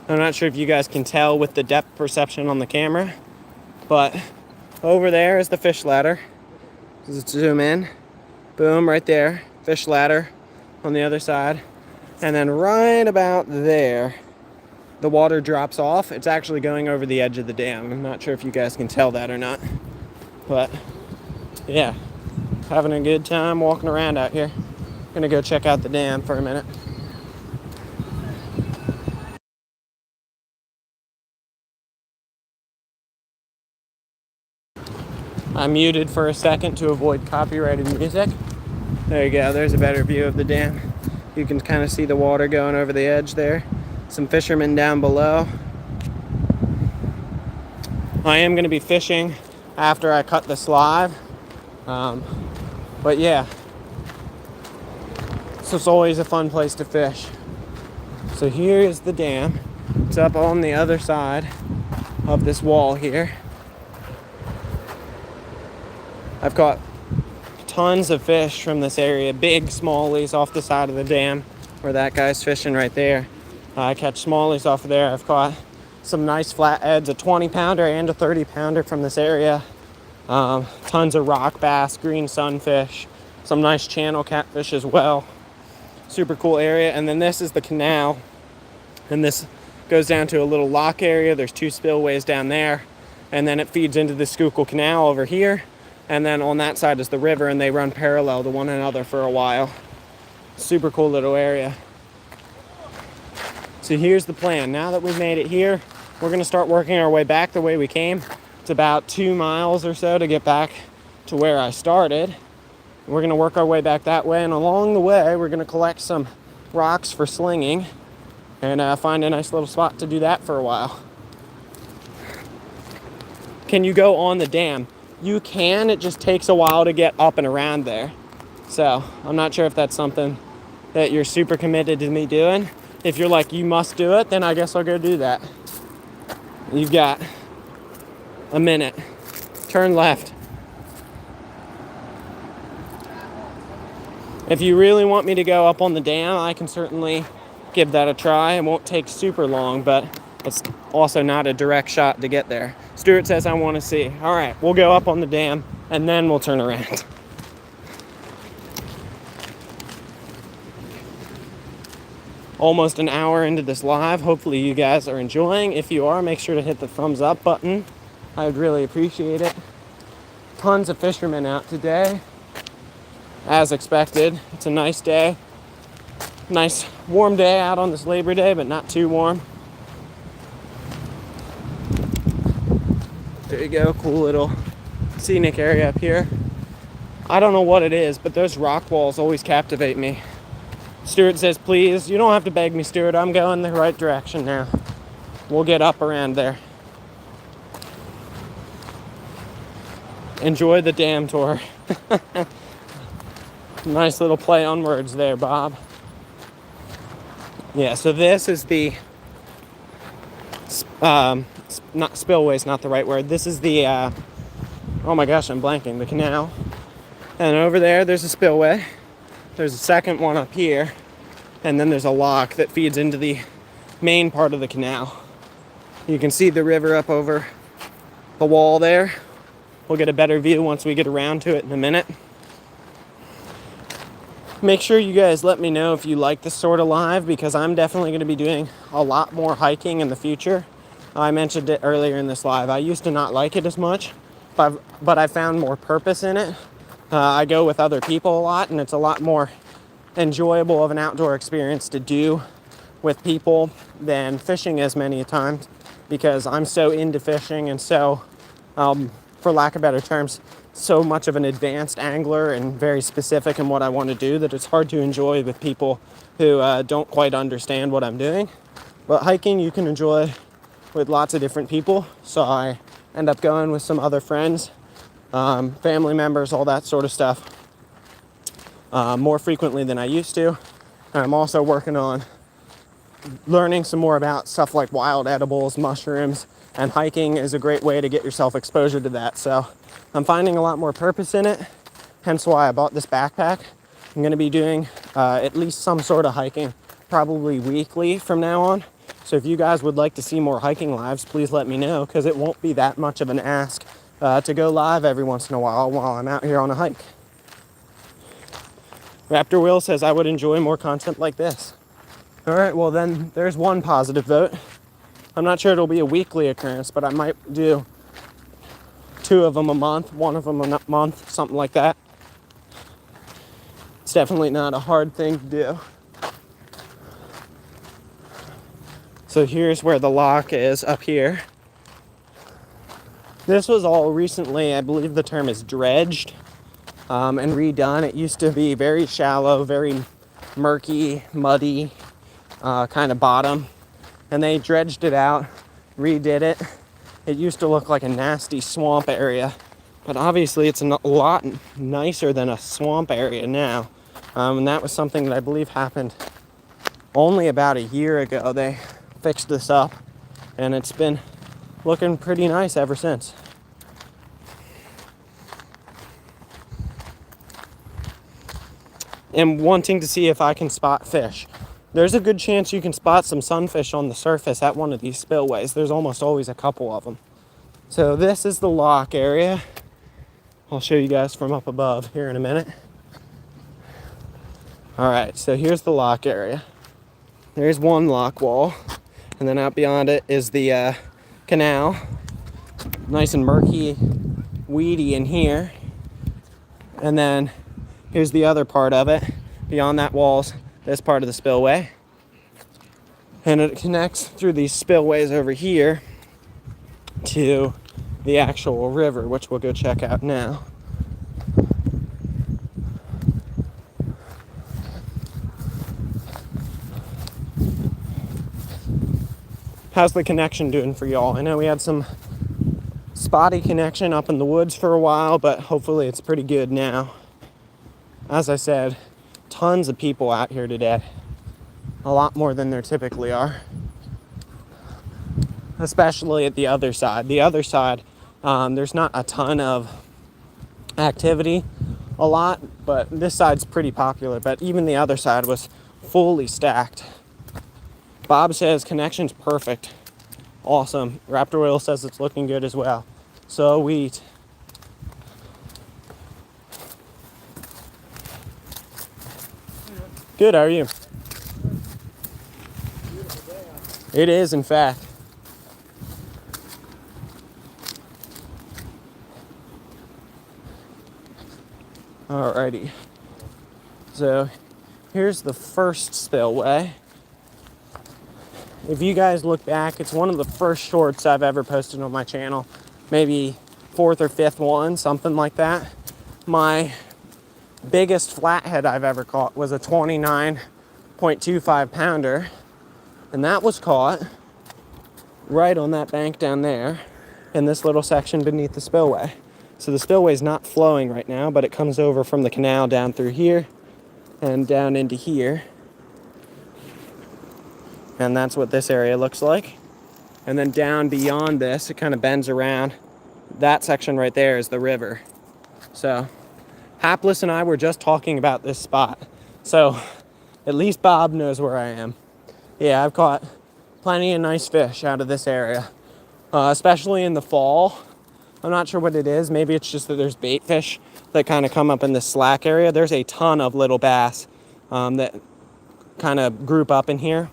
I'm not sure if you guys can tell with the depth perception on the camera, but over there is the fish ladder. Just zoom in. Boom, right there. Fish ladder on the other side. And then right about there, the water drops off. It's actually going over the edge of the dam. I'm not sure if you guys can tell that or not. But yeah, having a good time walking around out here. Gonna go check out the dam for a minute. I muted for a second to avoid copyrighted music. There you go, there's a better view of the dam. You can kind of see the water going over the edge there. Some fishermen down below. I am going to be fishing after I cut this live. But yeah, so it's always a fun place to fish. So here is the dam. It's up on the other side of this wall here. I've caught tons of fish from this area, big smallies off the side of the dam where that guy's fishing right there. I catch smallies off of there. I've caught some nice flatheads, a 20-pounder and a 30-pounder from this area. Tons of rock bass, green sunfish, some nice channel catfish as well. Super cool area. And then this is the canal, and this goes down to a little lock area. There's 2 spillways down there, and then it feeds into the Schuylkill Canal over here. And then on that side is the river, and they run parallel to one another for a while. Super cool little area. So here's the plan. Now that we've made it here, we're gonna start working our way back the way we came. It's about 2 miles or so to get back to where I started. We're gonna work our way back that way, and along the way, we're gonna collect some rocks for slinging and find a nice little spot to do that for a while. Can you go on the dam? You can, it just takes a while to get up and around there. So I'm not sure if that's something that you're super committed to me doing. If you're like, you must do it, then I guess I'll go do that. You've got a minute. Turn left. If you really want me to go up on the dam, I can certainly give that a try. It won't take super long, but it's also not a direct shot to get there. Stuart says I want to see. All right, we'll go up on the dam and then we'll turn around. Almost an hour into this live. Hopefully you guys are enjoying. If you are, make sure to hit the thumbs up button. I would really appreciate it. Tons of fishermen out today, as expected. It's a nice day. Nice warm day out on this Labor Day, but not too warm. There you go, cool little scenic area up here. I don't know what it is, but those rock walls always captivate me. Stuart says, please, you don't have to beg me, Stuart. I'm going the right direction now. We'll get up around there. Enjoy the dam tour. Nice little play on words there, Bob. Yeah, so this is the not spillway's not the right word. This is the oh my gosh, I'm blanking. The canal. And over there's a spillway. There's a second one up here, and then there's a lock that feeds into the main part of the canal. You can see the river up over the wall there. We'll get a better view once we get around to it in a minute. Make sure you guys let me know if you like this sort of live, because I'm definitely going to be doing a lot more hiking in the future. I mentioned it earlier in this live. I used to not like it as much, but I found more purpose in it. I go with other people a lot, and it's a lot more enjoyable of an outdoor experience to do with people than fishing as many times, because I'm so into fishing and so, for lack of better terms, so much of an advanced angler and very specific in what I want to do that it's hard to enjoy with people who don't quite understand what I'm doing. But hiking you can enjoy with lots of different people, so I end up going with some other friends, family members, all that sort of stuff, more frequently than I used to. And I'm also working on learning some more about stuff like wild edibles, mushrooms, and hiking is a great way to get yourself exposure to that. So I'm finding a lot more purpose in it, hence why I bought this backpack. I'm going to be doing at least some sort of hiking, probably weekly from now on. So if you guys would like to see more hiking lives, please let me know, because it won't be that much of an ask to go live every once in a while I'm out here on a hike. Raptor Will says I would enjoy more content like this. All right, well then there's one positive vote. I'm not sure it'll be a weekly occurrence, but I might do 2 of them a month, 1 of them a month, something like that. It's definitely not a hard thing to do. So here's where the lock is, up here. This was all recently, I believe the term is dredged, and redone. It used to be very shallow, very murky, muddy kind of bottom, and they dredged it out, redid it. It used to look like a nasty swamp area, but obviously it's a lot nicer than a swamp area now. And that was something that I believe happened only about a year ago. They fixed this up, and it's been looking pretty nice ever since. And wanting to see if I can spot fish. There's a good chance you can spot some sunfish on the surface at one of these spillways. There's almost always a couple of them. So this is the lock area. I'll show you guys from up above here in a minute. All right, so here's the lock area. There's one lock wall, and then out beyond it is the canal. Nice and murky, weedy in here. And then here's the other part of it. Beyond that wall's this part of the spillway. And it connects through these spillways over here to the actual river, which we'll go check out now. How's the connection doing for y'all? I know we had some spotty connection up in the woods for a while, but hopefully it's pretty good now. As I said, tons of people out here today. A lot more than there typically are. Especially at the other side. The other side, there's not a ton of activity, a lot, but this side's pretty popular. But even the other side was fully stacked. Bob says connection's perfect. Awesome. Raptor Whale says it's looking good as well. Sweet. Good, how are you? It is, in fact. Alrighty. So here's the first spillway. If you guys look back, it's one of the first shorts I've ever posted on my channel. Maybe 4th or 5th one, something like that. My biggest flathead I've ever caught was a 29.25 pounder. And that was caught right on that bank down there in this little section beneath the spillway. So the spillway's not flowing right now, but it comes over from the canal down through here and down into here. And that's what this area looks like. And then down beyond this, it kind of bends around. That section right there is the river. So Hapless and I were just talking about this spot. So at least Bob knows where I am. Yeah, I've caught plenty of nice fish out of this area, especially in the fall. I'm not sure what it is. Maybe it's just that there's bait fish that kind of come up in this slack area. There's a ton of little bass that kind of group up in here.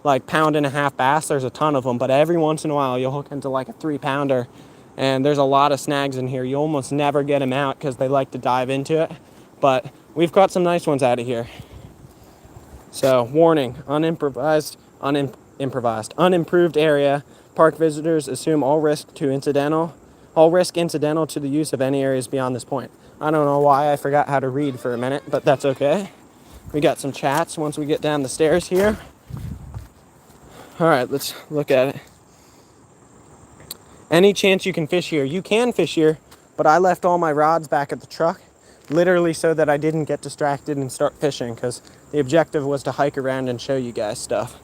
Like 1.5-pound bass, there's a ton of them. But every once in a while, you'll hook into like a 3-pounder. And there's a lot of snags in here. You almost never get them out because they like to dive into it. But we've caught some nice ones out of here. So, warning, unimprovised Unimproved area. Park visitors assume all risk incidental to the use of any areas beyond this point. I don't know why I forgot how to read for a minute, but that's okay. We got some chats once we get down the stairs here. All right, let's look at it. Any chance you can fish here? You can fish here, but I left all my rods back at the truck, literally so that I didn't get distracted and start fishing, because the objective was to hike around and show you guys stuff.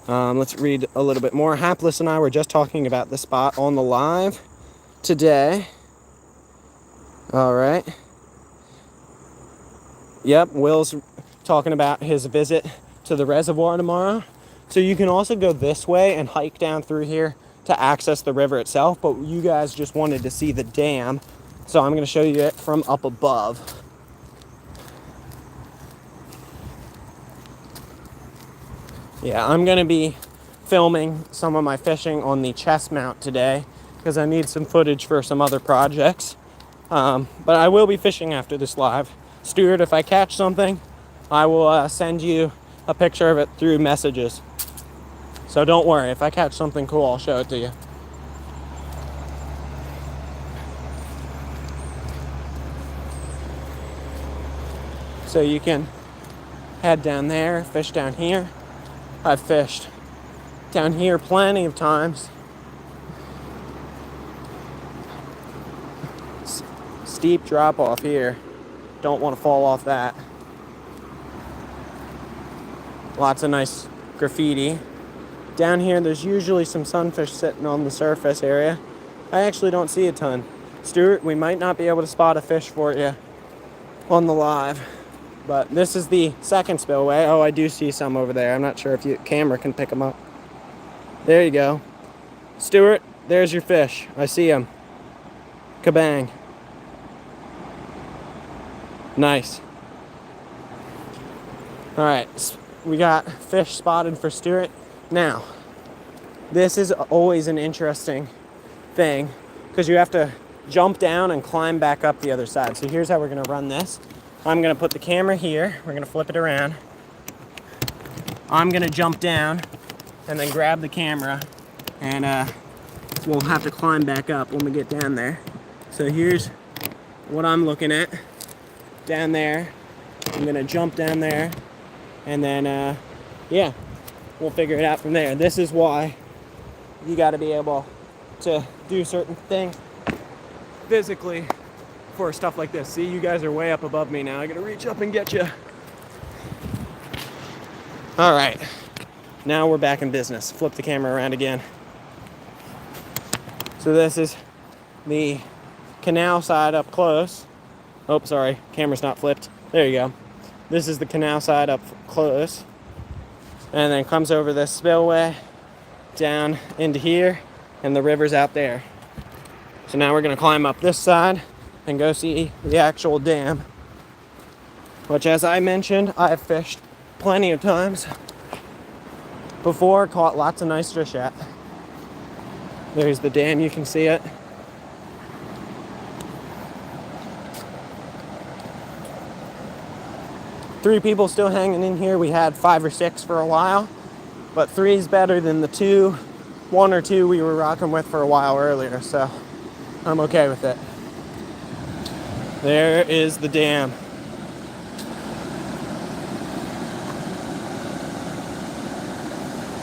Let's read a little bit more. Hapless and I were just talking about the spot on the live today. All right. Yep, Will's talking about his visit to the reservoir tomorrow. So you can also go this way and hike down through here to access the river itself, but you guys just wanted to see the dam, so I'm going to show you it from up above. Yeah, I'm going to be filming some of my fishing on the chest mount today because I need some footage for some other projects. But I will be fishing after this live. Stuart, if I catch something, I will send you a picture of it through messages. So don't worry, if I catch something cool, I'll show it to you. So you can head down there, fish down here. I've fished down here plenty of times. Steep drop off here. Don't want to fall off that. Lots of nice graffiti. Down here, there's usually some sunfish sitting on the surface area. I actually don't see a ton. Stuart, we might not be able to spot a fish for you on the live, but this is the second spillway. Oh, I do see some over there. I'm not sure if your camera can pick them up. There you go. Stuart, there's your fish. I see them. Kabang. Nice. All right, we got fish spotted for Stuart. Now, this is always an interesting thing because you have to jump down and climb back up the other side. So here's how we're going to run this. I'm going to put the camera here. We're going to flip it around. I'm going to jump down and then grab the camera, and we'll have to climb back up when we get down there. So here's what I'm looking at down there. I'm going to jump down there, and then, yeah. We'll figure it out from there. This is why you got to be able to do certain things physically for stuff like this. See, you guys are way up above me now. I got to reach up and get you. All right. Now we're back in business. Flip the camera around again. So this is the canal side up close. Oh, sorry. Camera's not flipped. There you go. This is the canal side up close. And then comes over this spillway down into here, and the river's out there. So now we're going to climb up this side and go see the actual dam, which, as I mentioned, I've fished plenty of times before, caught lots of nice fish at. There's the dam, you can see it. Three people still hanging in here. We had 5 or 6 for a while, but 3 is better than the 1 or 2 we were rocking with for a while earlier, so I'm okay with it. There is the dam.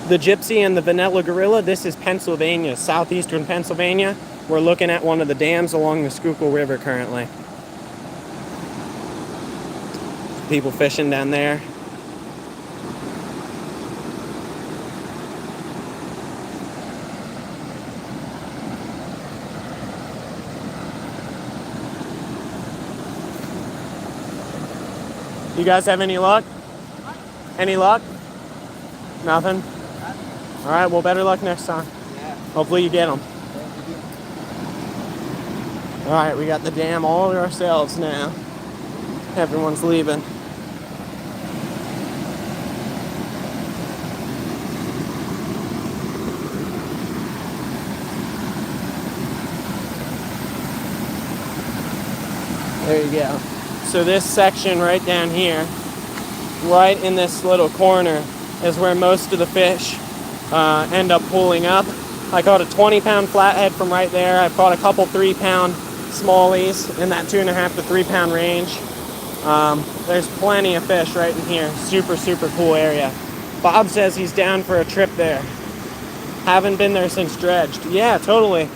The Gypsy and the Vanilla Gorilla, this is Pennsylvania, southeastern Pennsylvania. We're looking at one of the dams along the Schuylkill River currently. People fishing down there. You guys have any luck? Any luck? Nothing? All right, well, better luck next time. Yeah. Hopefully you get them. All right, we got the dam all to ourselves now. Everyone's leaving. There you go. So this section right down here, right in this little corner, is where most of the fish end up pulling up. I caught a 20-pound flathead from right there. I've caught a couple 3-pound smallies in that 2.5 to 3 pound range. There's plenty of fish right in here. Super, super cool area. Bob says he's down for a trip there. Haven't been there since dredged. Yeah, totally.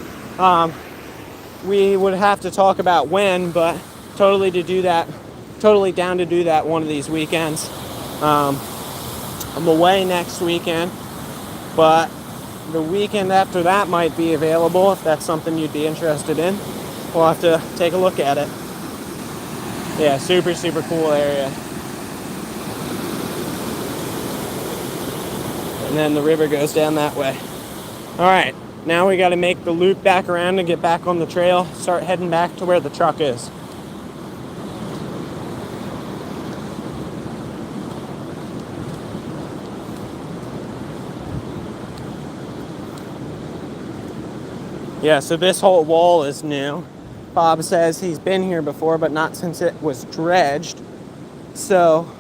We would have to talk about when, but totally down to do that one of these weekends. I'm away next weekend, but the weekend after that might be available if that's something you'd be interested in. We'll have to take a look at it. Yeah, super, super cool area. And then the river goes down that way. All right, now we got to make the loop back around and get back on the trail, start heading back to where the truck is. Yeah, so this whole wall is new. Bob says he's been here before, but not since it was dredged. So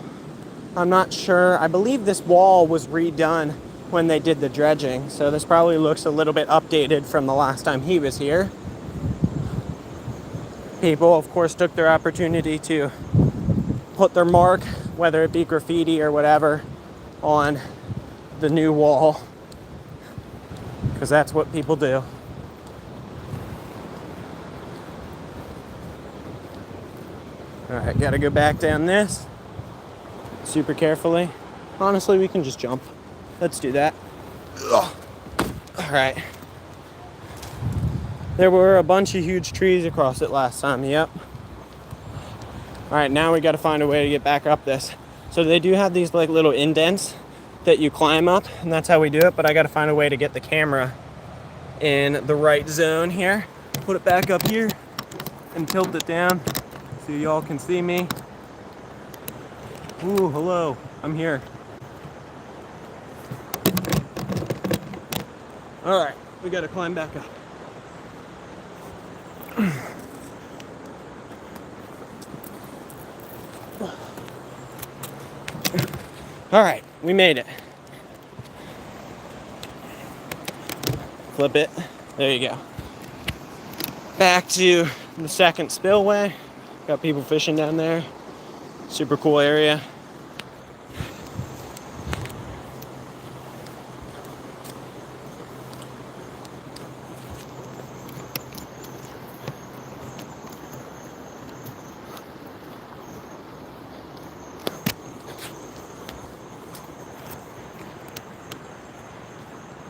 I'm not sure. I believe this wall was redone when they did the dredging. So this probably looks a little bit updated from the last time he was here. People, of course, took their opportunity to put their mark, whether it be graffiti or whatever, on the new wall. Because that's what people do. All right, gotta go back down this super carefully. Honestly, we can just jump. Let's do that. Ugh. All right. There were a bunch of huge trees across it last time, yep. All right, now we gotta find a way to get back up this. So they do have these like little indents that you climb up, and that's how we do it, but I gotta find a way to get the camera in the right zone here. Put it back up here and tilt it down so y'all can see me. Ooh, hello, I'm here. All right, we gotta climb back up. All right, we made it. Flip it, there you go. Back to the second spillway. Got people fishing down there. Super cool area.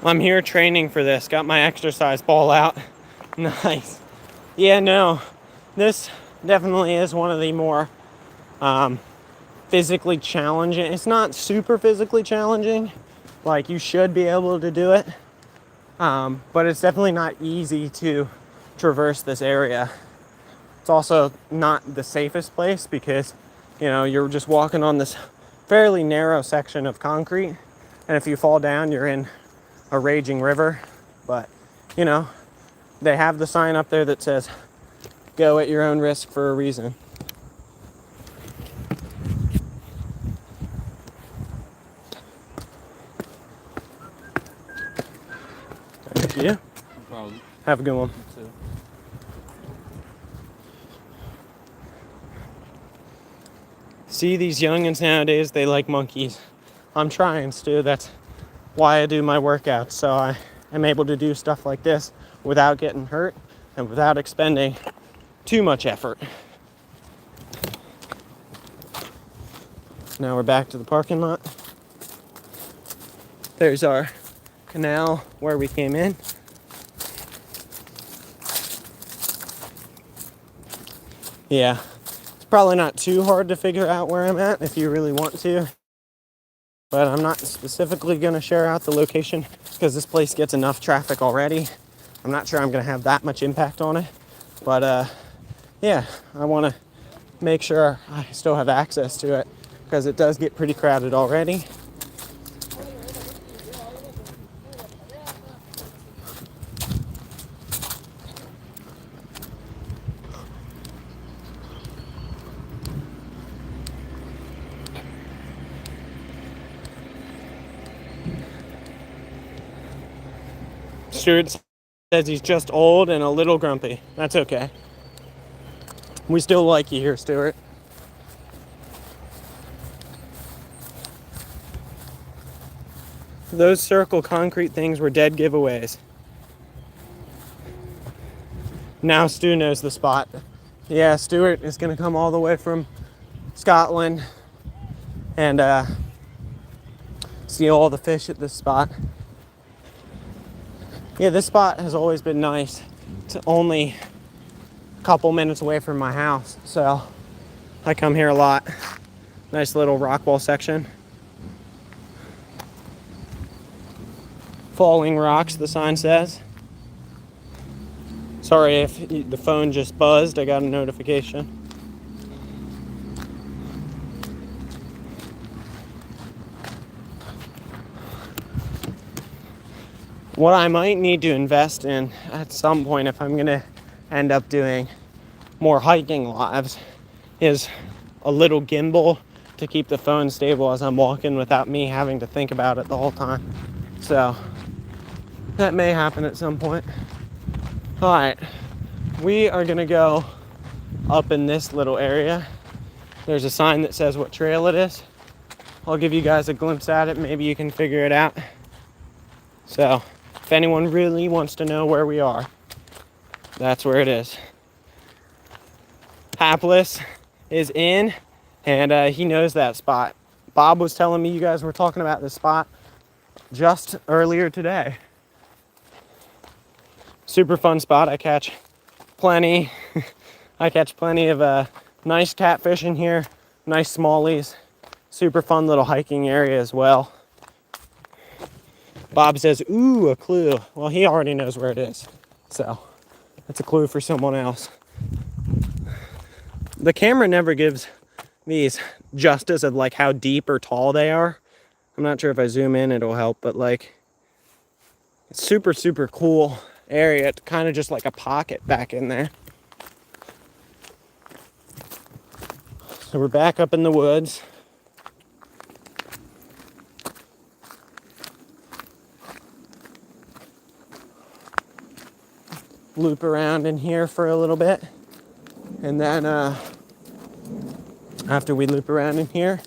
I'm here training for this. Got my exercise ball out. Nice. Yeah, no, this definitely is one of the more physically challenging. It's not super physically challenging. Like, you should be able to do it. But it's definitely not easy to traverse this area. It's also not the safest place because, you know, you're just walking on this fairly narrow section of concrete. And if you fall down, you're in a raging river. But, you know, they have the sign up there that says, go at your own risk for a reason. Thank you. No problem. Have a good one. You too. See, these youngins nowadays, they like monkeys. I'm trying, Stu. That's why I do my workouts. So I am able to do stuff like this without getting hurt and without expending too much effort. Now we're back to the parking lot. There's our canal where we came in. Yeah, it's probably not too hard to figure out where I'm at if you really want to. But I'm not specifically going to share out the location because this place gets enough traffic already. I'm not sure I'm going to have that much impact on it. But yeah, I want to make sure I still have access to it because it does get pretty crowded already. Stuart says he's just old and a little grumpy. That's okay. We still like you here, Stuart. Those circle concrete things were dead giveaways. Now Stu knows the spot. Yeah, Stuart is going to come all the way from Scotland and see all the fish at this spot. Yeah, this spot has always been nice. It's only a couple minutes away from my house, so I come here a lot. Nice little rock wall section. Falling rocks, the sign says. Sorry if the phone just buzzed, I got a notification. What I might need to invest in at some point if I'm gonna end up doing more hiking lives is a little gimbal to keep the phone stable as I'm walking without me having to think about it the whole time. So that may happen at some point. All right, we are gonna go up in this little area. There's a sign that says what trail it is. I'll give you guys a glimpse at it. Maybe you can figure it out. So if anyone really wants to know where we are, that's where it is. Hapless is in, and he knows that spot. Bob was telling me you guys were talking about this spot just earlier today. Super fun spot. I catch plenty of nice catfish in here, nice smallies. Super fun little hiking area as well. Bob says, ooh, a clue. Well, he already knows where it is, so that's a clue for someone else. The camera never gives these justice of like how deep or tall they are. I'm not sure if I zoom in it'll help, but like it's super, super cool area. It's kind of just like a pocket back in there. So we're back up in the woods. Loop around in here for a little bit. And then after we loop around in here,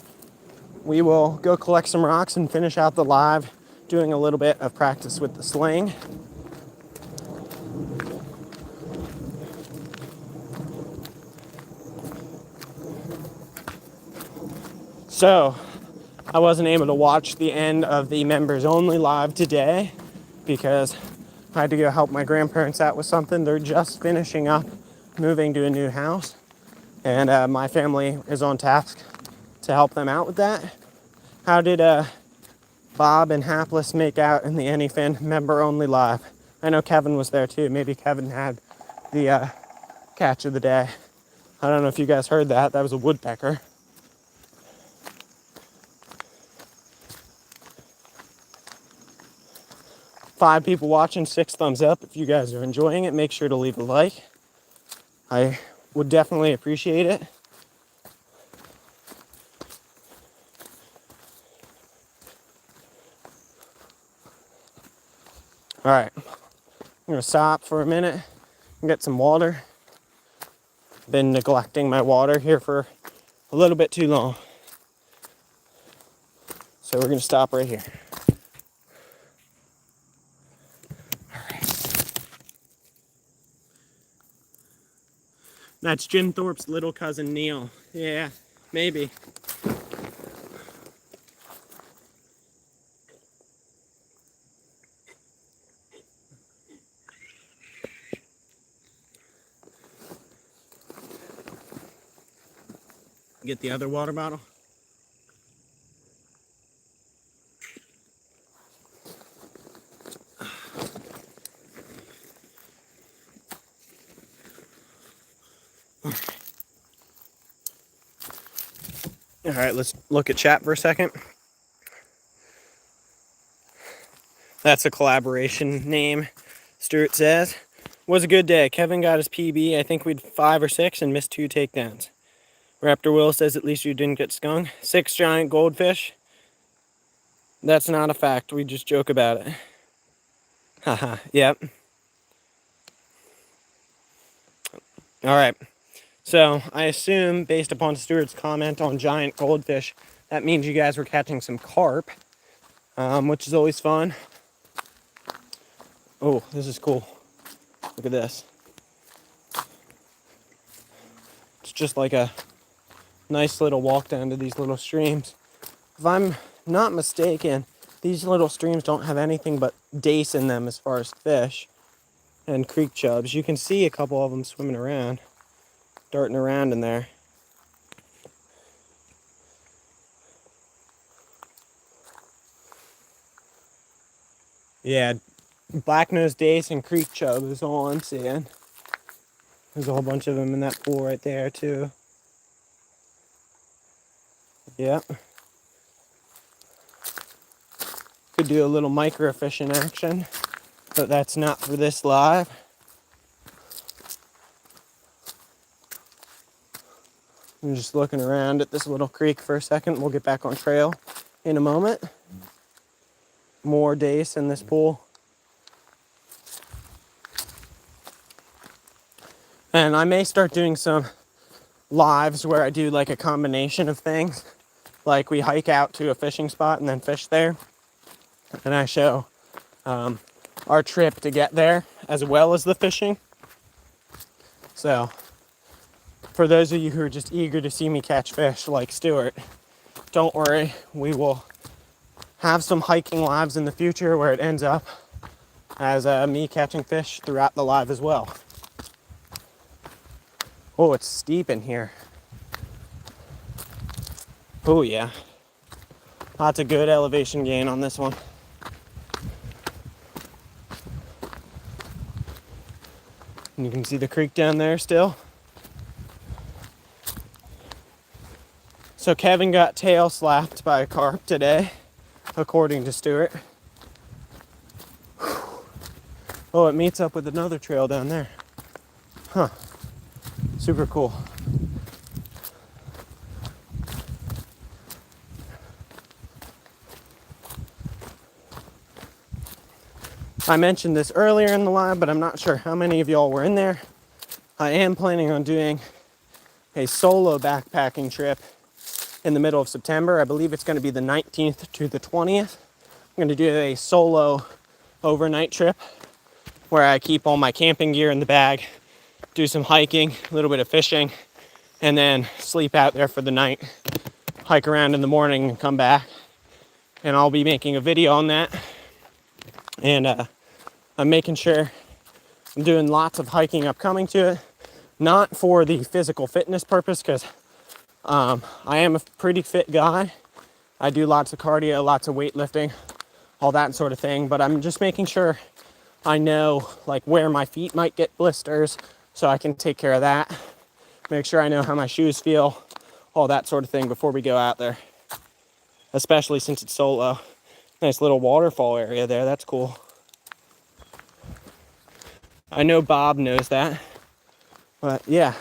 we will go collect some rocks and finish out the live doing a little bit of practice with the sling. So I wasn't able to watch the end of the members only live today because I had to go help my grandparents out with something. They're just finishing up moving to a new house, and my family is on task to help them out with that. How did Bob and Hapless make out in the Anyfin member only live? I know Kevin was there too. Maybe Kevin had the catch of the day. I don't know if you guys heard that. That was a woodpecker. Five people watching, 6 thumbs up. If you guys are enjoying it, make sure to leave a like. I would definitely appreciate it. All right, I'm gonna stop for a minute and get some water. Been neglecting my water here for a little bit too long. So we're gonna stop right here. That's Jim Thorpe's little cousin, Neil. Yeah, maybe. Get the other water bottle. All right, let's look at chat for a second. That's a collaboration name, Stuart says. Was a good day. Kevin got his PB. I think we'd 5 or 6 and missed 2 takedowns. Raptor Will says at least you didn't get skunked. 6 giant goldfish. That's not a fact. We just joke about it. Haha, yep. All right. So I assume, based upon Stuart's comment on giant goldfish, that means you guys were catching some carp, which is always fun. Oh, this is cool. Look at this. It's just like a nice little walk down to these little streams. If I'm not mistaken, these little streams don't have anything but dace in them as far as fish and creek chubs. You can see a couple of them swimming around, darting around in there. Yeah, black-nosed dace and creek chub is all I'm seeing. There's a whole bunch of them in that pool right there too. Yep. Could do a little microfishing action, but that's not for this live. I'm just looking around at this little creek for a second. We'll get back on trail in a moment. More dace in this pool. And I may start doing some lives where I do like a combination of things. Like we hike out to a fishing spot and then fish there. And I show our trip to get there as well as the fishing. So for those of you who are just eager to see me catch fish like Stuart, don't worry, we will have some hiking lives in the future where it ends up as me catching fish throughout the live as well. Oh, it's steep in here. Oh yeah, lots of good elevation gain on this one. And you can see the creek down there still. So Kevin got tail slapped by a carp today, according to Stuart. Oh, it meets up with another trail down there. Huh. Super cool. I mentioned this earlier in the live, but I'm not sure how many of y'all were in there. I am planning on doing a solo backpacking trip in the middle of September. I believe it's going to be the 19th to the 20th. I'm going to do a solo overnight trip where I keep all my camping gear in the bag, do some hiking, a little bit of fishing, and then sleep out there for the night, hike around in the morning and come back. And I'll be making a video on that. And I'm making sure I'm doing lots of hiking upcoming to it, not for the physical fitness purpose, because I am a pretty fit guy. I do lots of cardio, lots of weightlifting, all that sort of thing, but I'm just making sure I know like where my feet might get blisters so I can take care of that. Make sure I know how my shoes feel, all that sort of thing before we go out there, especially since it's solo. Nice little waterfall area there, that's cool. I know Bob knows that, but yeah.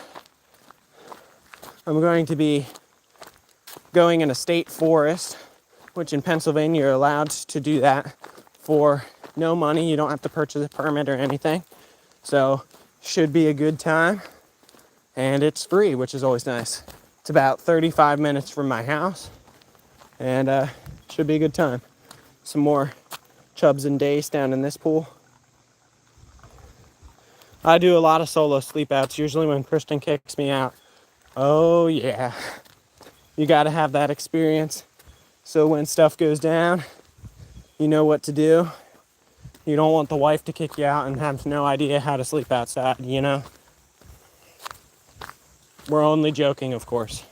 I'm going to be going in a state forest, which in Pennsylvania you're allowed to do that for no money. You don't have to purchase a permit or anything. So should be a good time. And it's free, which is always nice. It's about 35 minutes from my house. And should be a good time. Some more chubs and dace down in this pool. I do a lot of solo sleep outs, usually when Christian kicks me out. Oh yeah, you gotta have that experience. So when stuff goes down, you know what to do. You don't want the wife to kick you out and have no idea how to sleep outside, you know? We're only joking, of course.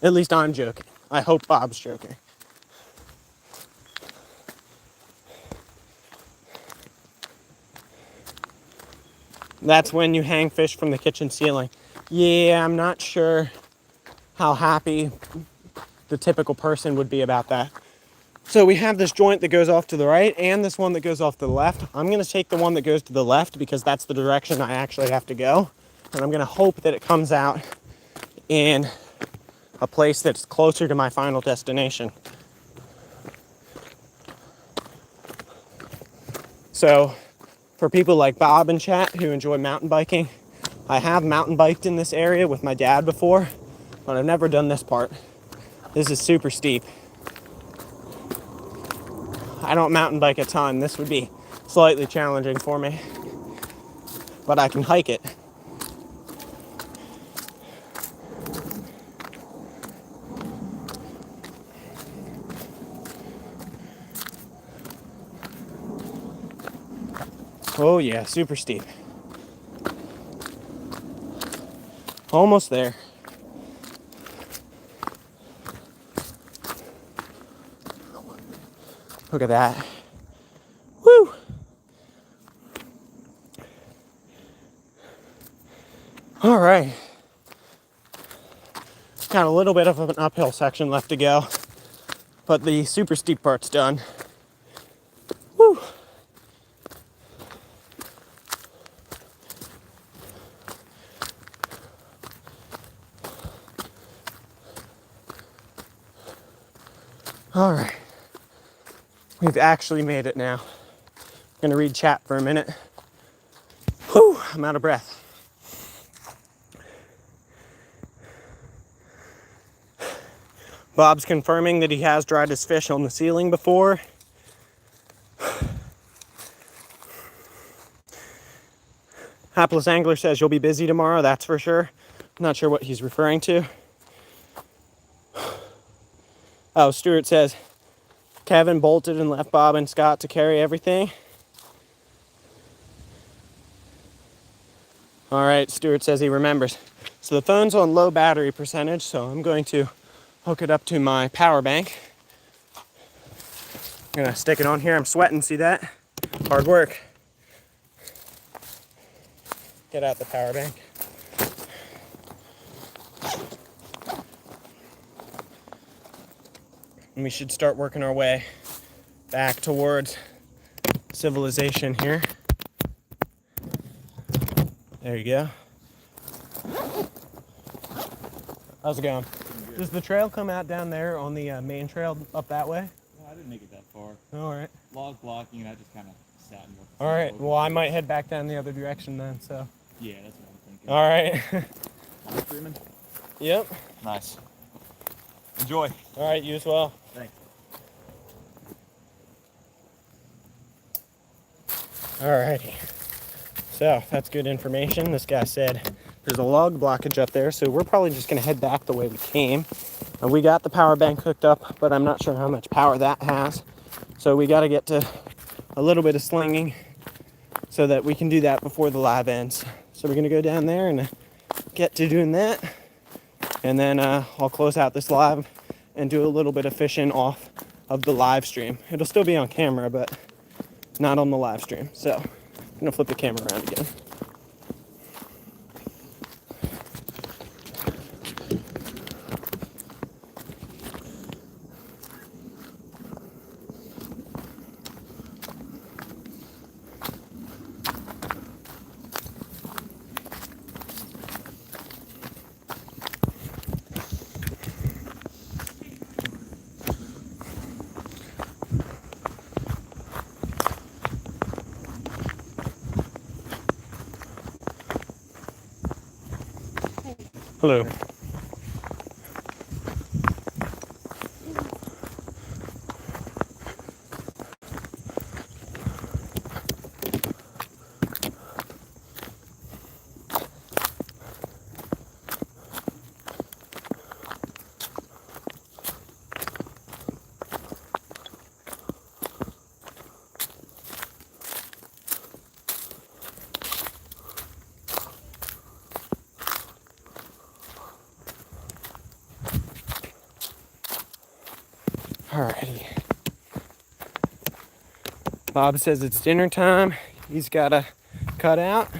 At least I'm joking. I hope Bob's joking. That's when you hang fish from the kitchen ceiling. Yeah, I'm not sure how happy the typical person would be about that. So we have this joint that goes off to the right and this one that goes off to the left. I'm gonna take the one that goes to the left because that's the direction I actually have to go. And I'm gonna hope that it comes out in a place that's closer to my final destination. So for people like Bob and chat who enjoy mountain biking, I have mountain biked in this area with my dad before, but I've never done this part. This is super steep. I don't mountain bike a ton. This would be slightly challenging for me, but I can hike it. Oh yeah, super steep. Almost there. Look at that. Woo! All right. Got a little bit of an uphill section left to go, but the super steep part's done. Woo! All right. We've actually made it now. I'm gonna read chat for a minute. Whew, I'm out of breath. Bob's confirming that he has dried his fish on the ceiling before. Hapless Angler says you'll be busy tomorrow, that's for sure. I'm not sure what he's referring to. Oh, Stuart says Kevin bolted and left Bob and Scott to carry everything. All right, Stuart says he remembers. So the phone's on low battery percentage, so I'm going to hook it up to my power bank. I'm gonna stick it on here. I'm sweating, see that? Hard work. Get out the power bank. And we should start working our way back towards civilization here. There you go. How's it going? Does the trail come out down there on the main trail up that way? No, I didn't make it that far. All right. Log blocking, and I just kind of sat and looked. All right. Well, I might head back down the other direction then, so. Yeah, that's what I'm thinking. All right. I'm streaming? Yep. Nice. Enjoy. All right, you as well. Thanks. All righty. So that's good information. This guy said there's a log blockage up there, so we're probably just gonna head back the way we came. And we got the power bank hooked up, but I'm not sure how much power that has. So we gotta get to a little bit of slinging so that we can do that before the live ends. So we're gonna go down there and get to doing that. And then I'll close out this live and do a little bit of fishing off of the live stream. It'll still be on camera, but not on the live stream. So I'm gonna flip the camera around again. Hello. Alrighty. Bob says it's dinner time. He's got to cut out,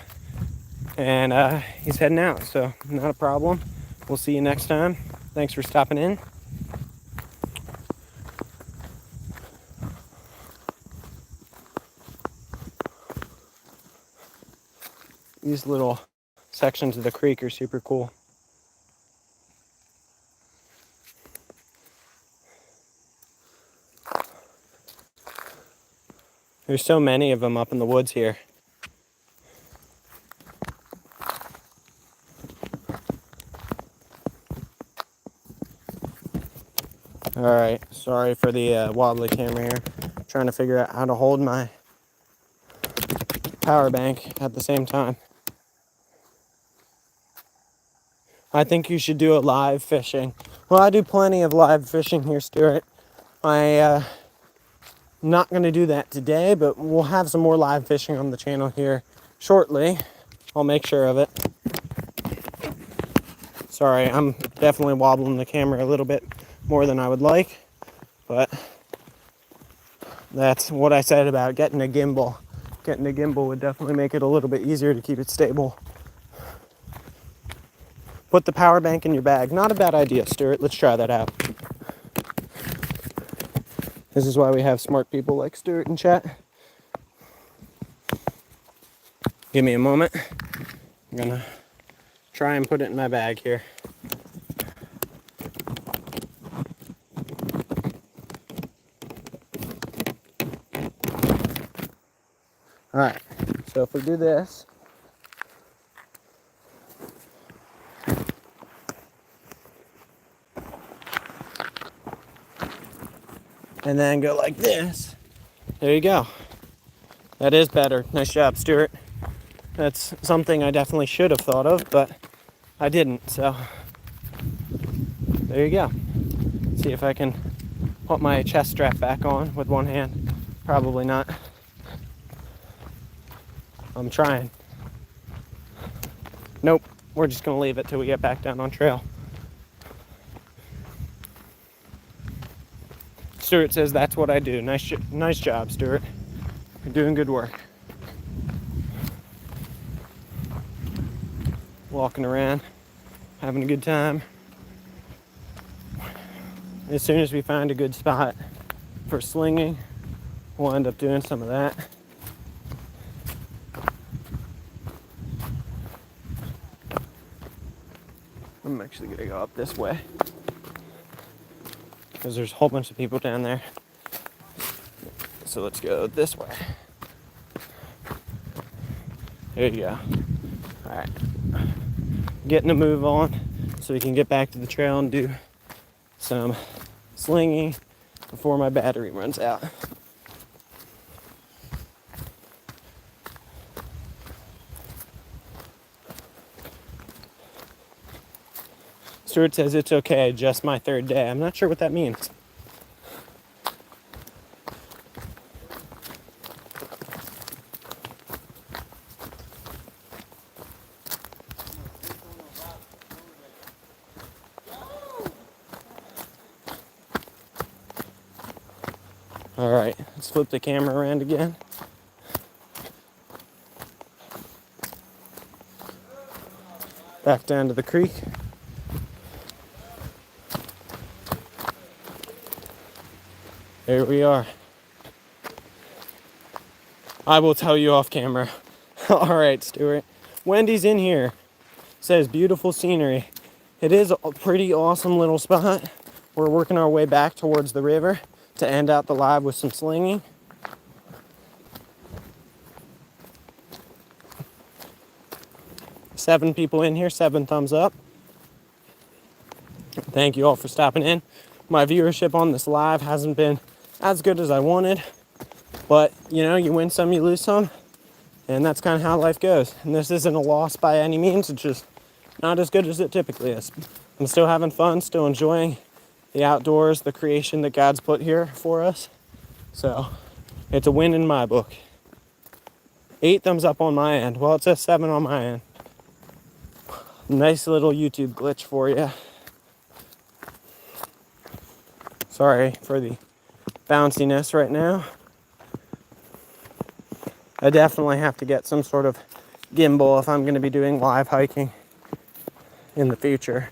and he's heading out, so not a problem. We'll see you next time. Thanks for stopping in. These little sections of the creek are super cool. There's so many of them up in the woods here. All right, sorry for the wobbly camera here. Trying to figure out how to hold my power bank at the same time. I think you should do a live fishing. Well, I do plenty of live fishing here, Stuart. I'm not going to do that today, but we'll have some more live fishing on the channel here shortly. I'll make sure of it. Sorry, I'm definitely wobbling the camera a little bit more than I would like, but that's what I said about getting a gimbal. Getting a gimbal would definitely make it a little bit easier to keep it stable. Put the power bank in your bag. Not a bad idea, Stuart. Let's try that out. This is why we have smart people like Stuart in chat. Give me a moment. I'm gonna try and put it in my bag here. All right, so if we do this, and then go like this, there you go. That is better. Nice job, Stuart. That's something I definitely should have thought of, but I didn't, so there you go. See if I can put my chest strap back on with one hand. Probably not. I'm trying. Nope, we're just gonna leave it till we get back down on trail. Stuart says that's what I do. Nice job, Stuart. You're doing good work. Walking around, having a good time. As soon as we find a good spot for slinging, we'll end up doing some of that. I'm actually gonna go up this way because there's a whole bunch of people down there. So let's go this way. There you go. All right, getting a move on so we can get back to the trail and do some slinging before my battery runs out. Stuart says it's okay, just my third day. I'm not sure what that means. All right, let's flip the camera around again. Back down to the creek. There we are. I will tell you off camera. All right, Stuart. Wendy's in here. Says beautiful scenery. It is a pretty awesome little spot. We're working our way back towards the river to end out the live with some slinging. Seven people in here, 7 thumbs up. Thank you all for stopping in. My viewership on this live hasn't been as good as I wanted, but you know, you win some, you lose some, and that's kind of how life goes. And this isn't a loss by any means, it's just not as good as it typically is. I'm still having fun, still enjoying the outdoors, the creation that God's put here for us. So it's a win in my book. 8 thumbs up on my end. Well, it says 7 on my end. Nice little YouTube glitch for you. Sorry for the bounciness right now. I definitely have to get some sort of gimbal if I'm going to be doing live hiking in the future.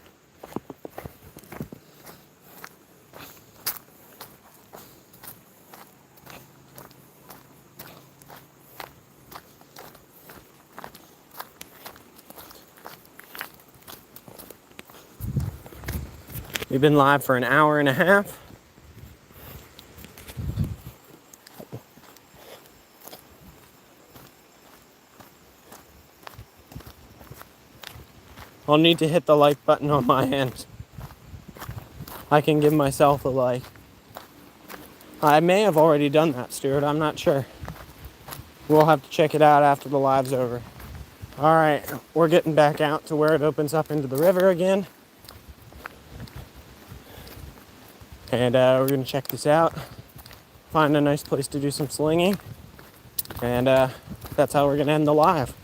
We've been live for an hour and a half. I'll need to hit the like button on my end. I can give myself a like. I may have already done that, Stuart. I'm not sure. We'll have to check it out after the live's over. All right, we're getting back out to where it opens up into the river again. And we're going to check this out. Find a nice place to do some slinging. And that's how we're going to end the live.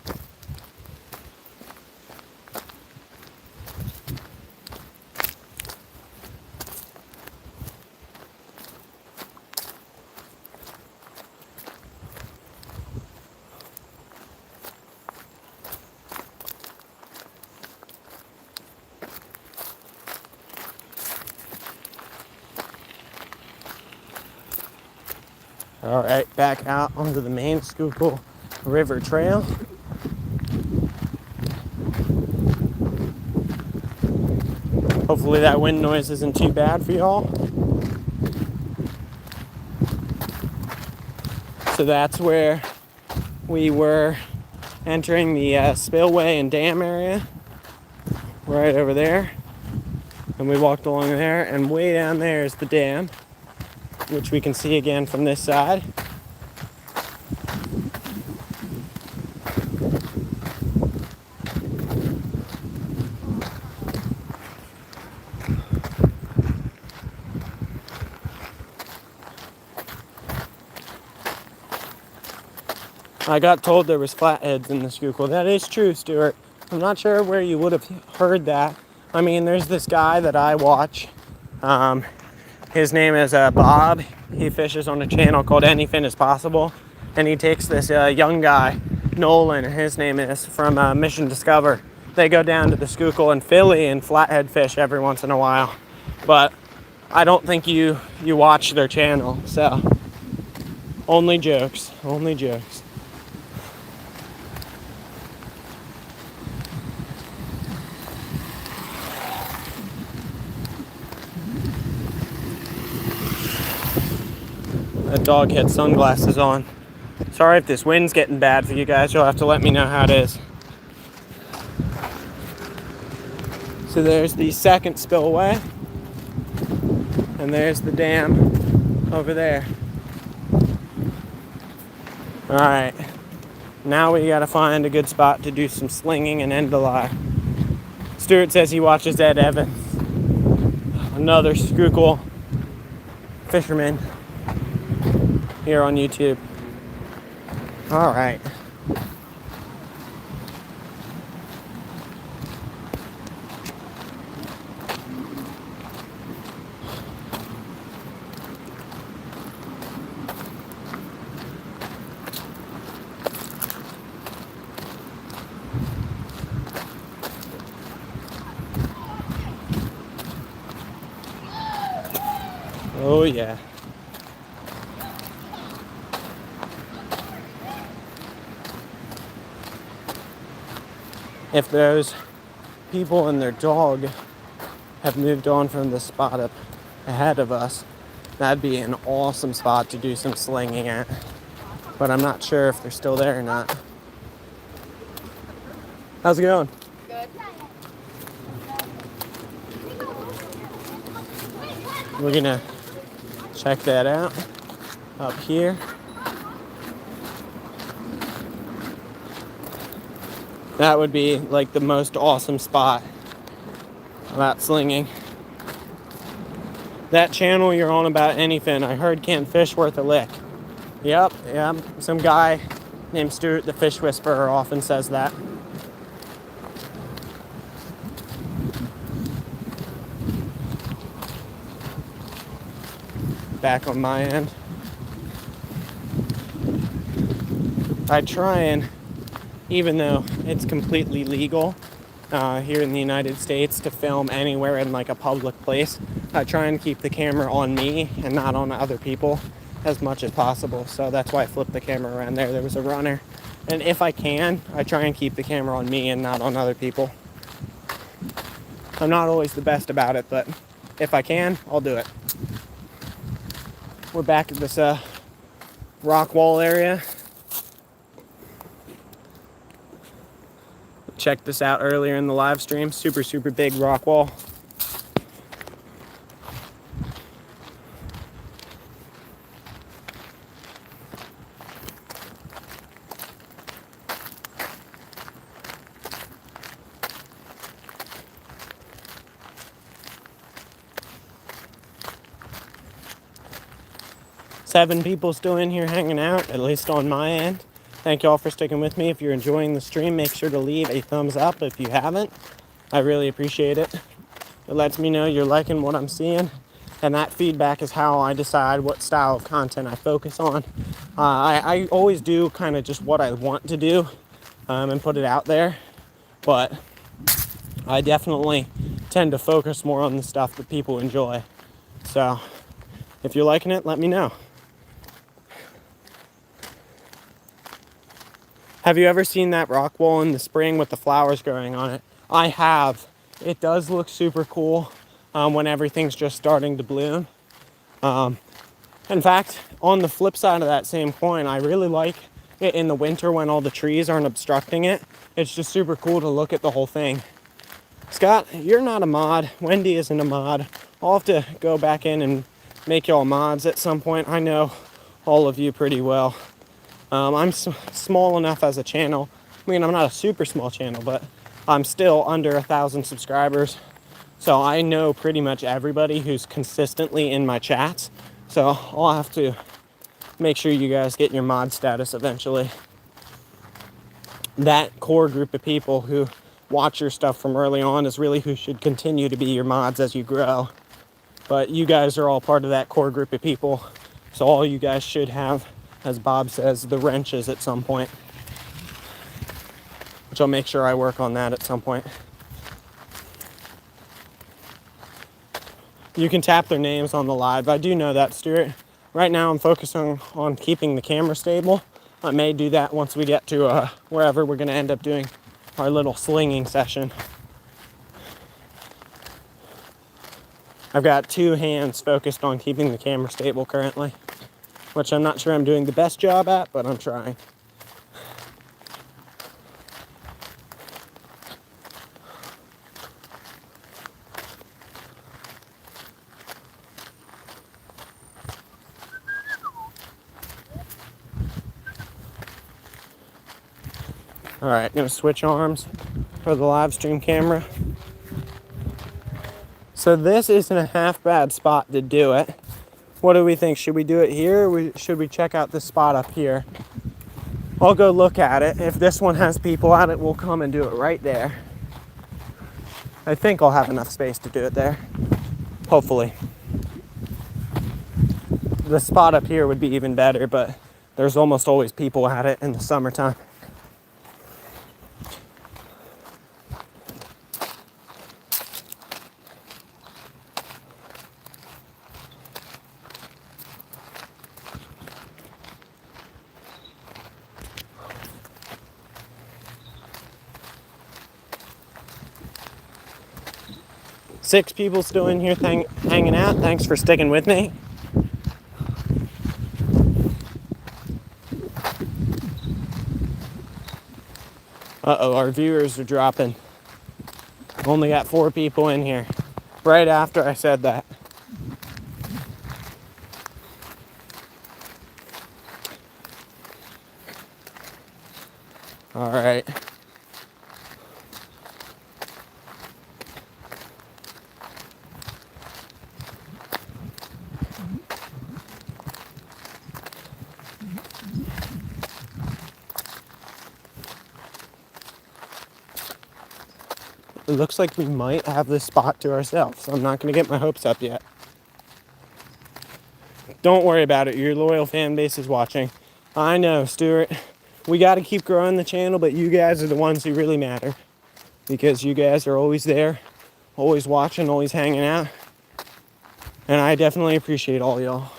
All right, back out onto the main Schuylkill River Trail. Hopefully that wind noise isn't too bad for y'all. So that's where we were entering the spillway and dam area, right over there. And we walked along there, and way down there is the dam, which we can see again from this side. I got told there was flatheads in the Schuylkill. That is true, Stuart. I'm not sure where you would have heard that. I mean, there's this guy that I watch. His name is Bob. He fishes on a channel called Anything is Possible. And he takes this young guy, Nolan, his name is, from Mission Discover. They go down to the Schuylkill and Philly and flathead fish every once in a while. But I don't think you watch their channel, so only jokes, only jokes. That dog had sunglasses on. Sorry if this wind's getting bad for you guys. You'll have to let me know how it is. So there's the second spillway. And there's the dam over there. Alright. Now we gotta find a good spot to do some slinging and end the live. Stuart says he watches Ed Evans, another Schuylkill fisherman here on YouTube. All right. Oh yeah. If those people and their dog have moved on from the spot up ahead of us, that'd be an awesome spot to do some slinging at. But I'm not sure if they're still there or not. How's it going? Good. We're gonna check that out up here. That would be like the most awesome spot about slinging. That channel you're on about anything, I heard can't fish worth a lick. Yep. Some guy named Stuart the Fish Whisperer often says that. Back on my end. I try and, even though it's completely legal here in the United States to film anywhere in like a public place, I try and keep the camera on me and not on other people as much as possible. So that's why I flipped the camera around there. There was a runner. And if I can, I try and keep the camera on me and not on other people. I'm not always the best about it, but if I can, I'll do it. We're back at this rock wall area. checked this out earlier in the live stream. Super, super big rock wall. Seven people still in here hanging out, at least on my end. Thank you all for sticking with me. If you're enjoying the stream, make sure to leave a thumbs up if you haven't. I really appreciate it. It lets me know you're liking what I'm seeing, and that feedback is how I decide what style of content I focus on. I always do kind of just what I want to do and put it out there, but I definitely tend to focus more on the stuff that people enjoy. So if you're liking it, let me know. Have you ever seen that rock wall in the spring with the flowers growing on it? I have. It does look super cool when everything's just starting to bloom. In fact, on the flip side of that same coin, I really like it in the winter when all the trees aren't obstructing it. It's just super cool to look at the whole thing. Scott, you're not a mod. Wendy isn't a mod. I'll have to go back in and make y'all mods at some point. I know all of you pretty well. I'm small enough as a channel. I mean, I'm not a super small channel, but I'm still under 1,000 subscribers. So I know pretty much everybody who's consistently in my chats. So I'll have to make sure you guys get your mod status eventually. That core group of people who watch your stuff from early on is really who should continue to be your mods as you grow. But you guys are all part of that core group of people. So all you guys should have, as Bob says, the wrenches at some point. Which I'll make sure I work on that at some point. You can tap their names on the live. I do know that, Stuart. Right now I'm focusing on keeping the camera stable. I may do that once we get to wherever we're going to end up doing our little slinging session. I've got two hands focused on keeping the camera stable currently, which I'm not sure I'm doing the best job at, but I'm trying. All right, gonna switch arms for the live stream camera. So this isn't a half bad spot to do it. What do we think? Should we do it here, or should we check out this spot up here? I'll go look at it. If this one has people at it, we'll come and do it right there. I think I'll have enough space to do it there. Hopefully. The spot up here would be even better, but there's almost always people at it in the summertime. Six people still in here hanging out. Thanks for sticking with me. Uh-oh, our viewers are dropping. Only got 4 people in here. Right after I said that. All right. It looks like we might have this spot to ourselves. I'm not going to get my hopes up yet. Don't worry about it. Your loyal fan base is watching. I know, Stuart. We got to keep growing the channel, but you guys are the ones who really matter. Because you guys are always there, always watching, always hanging out. And I definitely appreciate all y'all.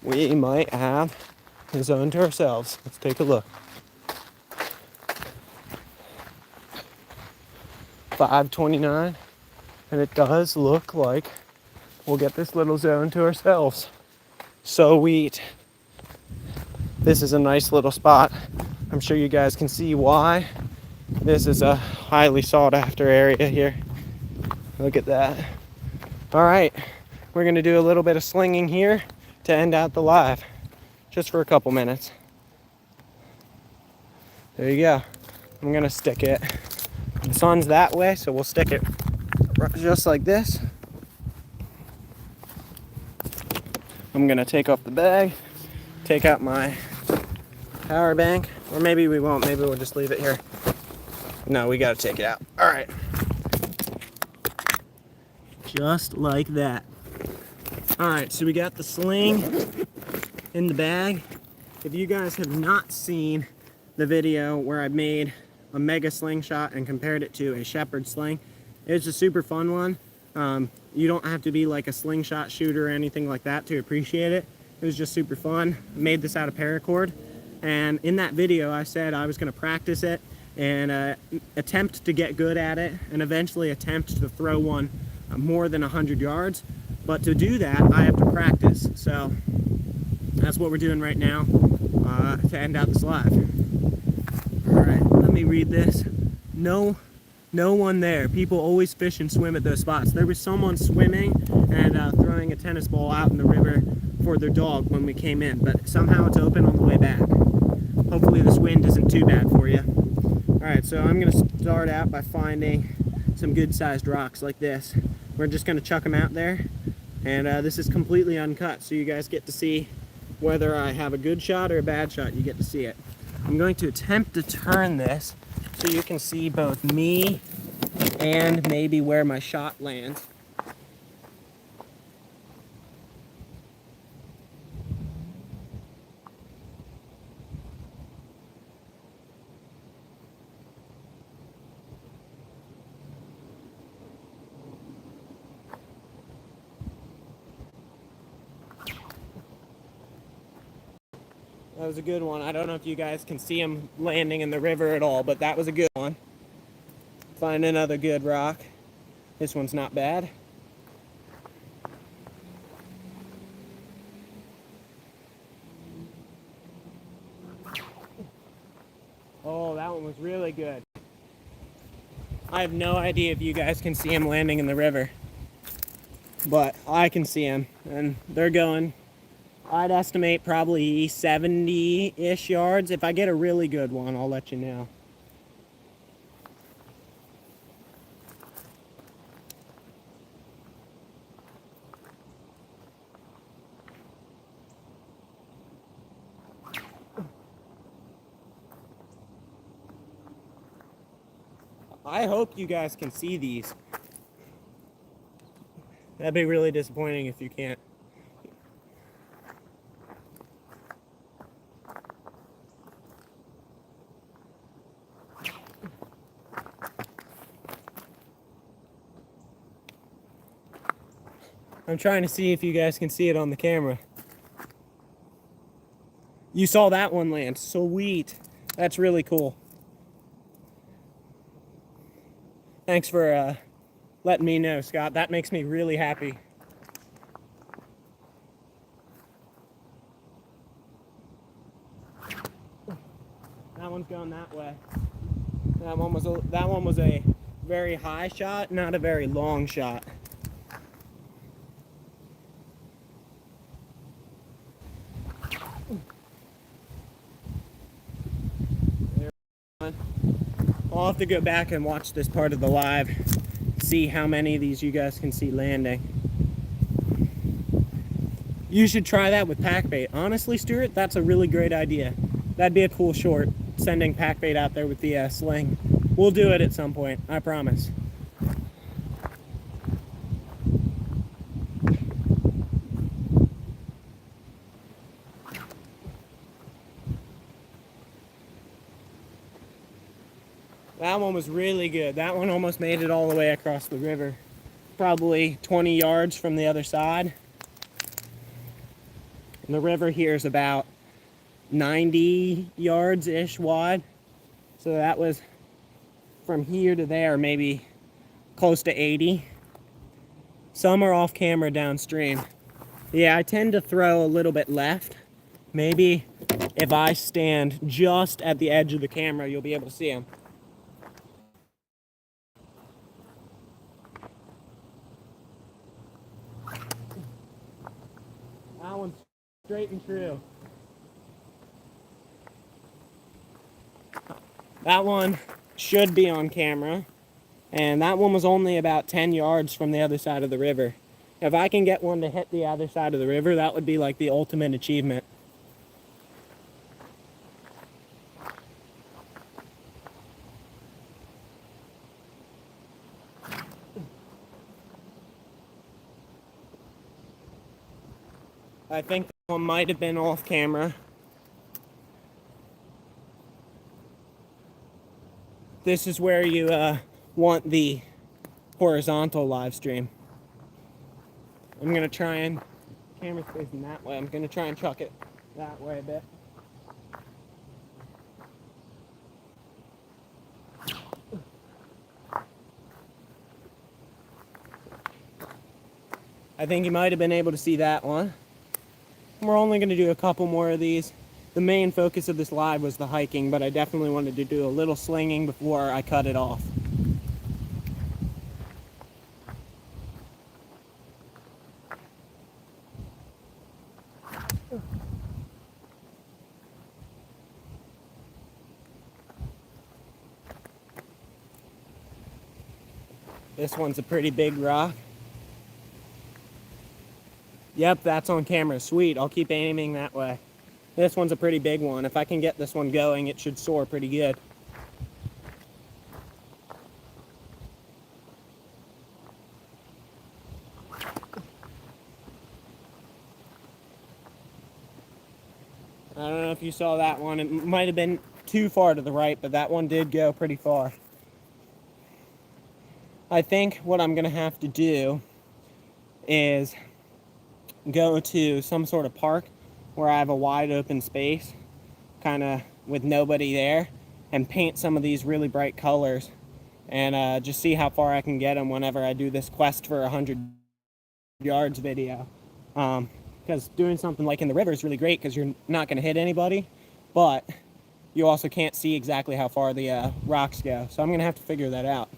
We might have a zone to ourselves. Let's take a look. 5:29, and it does look like we'll get this little zone to ourselves. Sweet. This is a nice little spot. I'm sure you guys can see why. This is a highly sought after area here. Look at that. All right, we're gonna do a little bit of slinging here to end out the live, just for a couple minutes. There you go. I'm gonna stick it. The sun's that way, so we'll stick it just like this. I'm gonna take off the bag, take out my power bank, or maybe we won't, maybe we'll just leave it here. No, we gotta take it out. All right. Just like that. All right, so we got the sling in the bag. If you guys have not seen the video where I made a mega slingshot and compared it to a shepherd sling, it's a super fun one. You don't have to be like a slingshot shooter or anything like that to appreciate it. It was just super fun. I made this out of paracord, and in that video I said I was going to practice it and attempt to get good at it and eventually attempt to throw one more than 100 yards. But to do that, I have to practice. So that's what we're doing right now to end out this live. All right, let me read this. No one there. People always fish and swim at those spots. There was someone swimming and throwing a tennis ball out in the river for their dog when we came in, but somehow it's open on the way back. Hopefully this wind isn't too bad for you. All right, so I'm gonna start out by finding some good-sized rocks like this. We're just gonna chuck them out there, and this is completely uncut, so you guys get to see whether I have a good shot or a bad shot. You get to see it. I'm going to attempt to turn this so you can see both me and maybe where my shot lands. That was a good one. I don't know if you guys can see him landing in the river at all, but that was a good one. Find another good rock. This one's not bad. Oh, that one was really good. I have no idea if you guys can see him landing in the river, but I can see him, and they're going, I'd estimate probably 70-ish yards. If I get a really good one, I'll let you know. I hope you guys can see these. That'd be really disappointing if you can't. I'm trying to see if you guys can see it on the camera. You saw that one land. Sweet. That's really cool. Thanks for letting me know, Scott. That makes me really happy. That one's going that way. That one was a very high shot, not a very long shot. I'll have to go back and watch this part of the live, see how many of these you guys can see landing. You should try that with pack bait. Honestly, Stuart, that's a really great idea. That'd be a cool short, sending pack bait out there with the sling. We'll do it at some point, I promise. That one was really good. That one almost made it all the way across the river. Probably 20 yards from the other side. And the river here is about 90 yards-ish wide. So that was from here to there, maybe close to 80. Some are off camera downstream. Yeah, I tend to throw a little bit left Maybe if I stand just at the edge of the camera, you'll be able to see them. That one's straight and true. That one should be on camera, and that one was only about 10 yards from the other side of the river. If I can get one to hit the other side of the river, that would be like the ultimate achievement. I think that one might have been off camera. This is where you want the horizontal live stream. I'm gonna try and, camera's facing that way, I'm gonna try and chuck it that way a bit. I think you might have been able to see that one. We're only gonna do a couple more of these. The main focus of this live was the hiking, but I definitely wanted to do a little slinging before I cut it off. This one's a pretty big rock. Yep, that's on camera. Sweet, I'll keep aiming that way. This one's a pretty big one. If I can get this one going, it should soar pretty good. I don't know if you saw that one. It might have been too far to the right, but that one did go pretty far. I think what I'm gonna have to do is go to some sort of park where I have a wide open space, kind of with nobody there, and paint some of these really bright colors and just see how far I can get them whenever I do this quest for 100 yards video. Because doing something like in the river is really great because you're not going to hit anybody, but you also can't see exactly how far the rocks go. So I'm going to have to figure that out.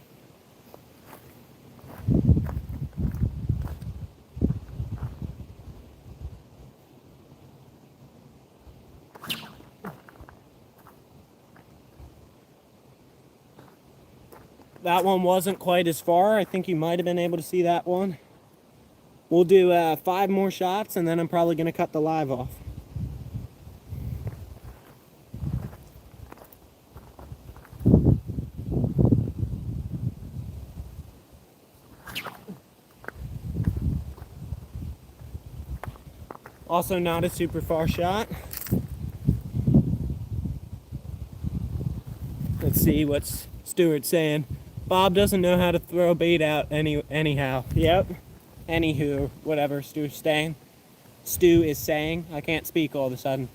That one wasn't quite as far. I think you might have been able to see that one. We'll do 5 more shots and then I'm probably going to cut the live off. Also not a super far shot. Let's see what's Stuart saying. Bob doesn't know how to throw bait out anyhow. Yep. Anywho, whatever Stu is saying. I can't speak all of a sudden.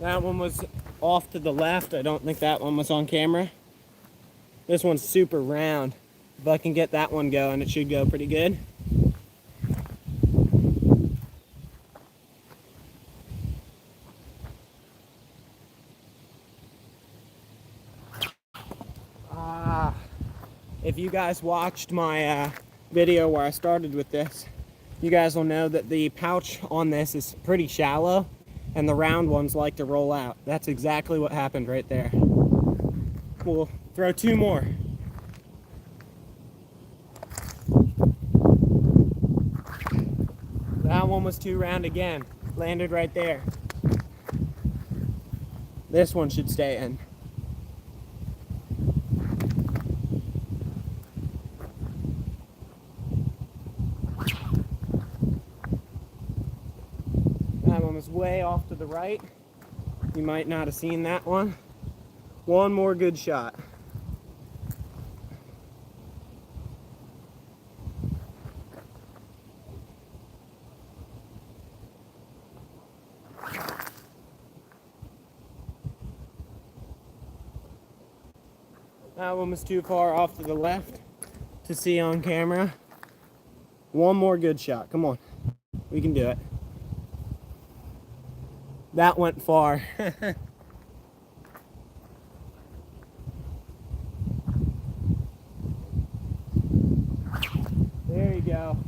That one was off to the left. I don't think that one was on camera. This one's super round. If I can get that one going, it should go pretty good. If you guys watched my video where I started with this, you guys will know that the pouch on this is pretty shallow and the round ones like to roll out. That's exactly what happened right there. We'll throw 2 more. That one was too round again. Landed right there. This one should stay in. That one was way off to the right. You might not have seen that one. One more good shot. That one was too far off to the left to see on camera. One more good shot. Come on. We can do it. That went far. There you go.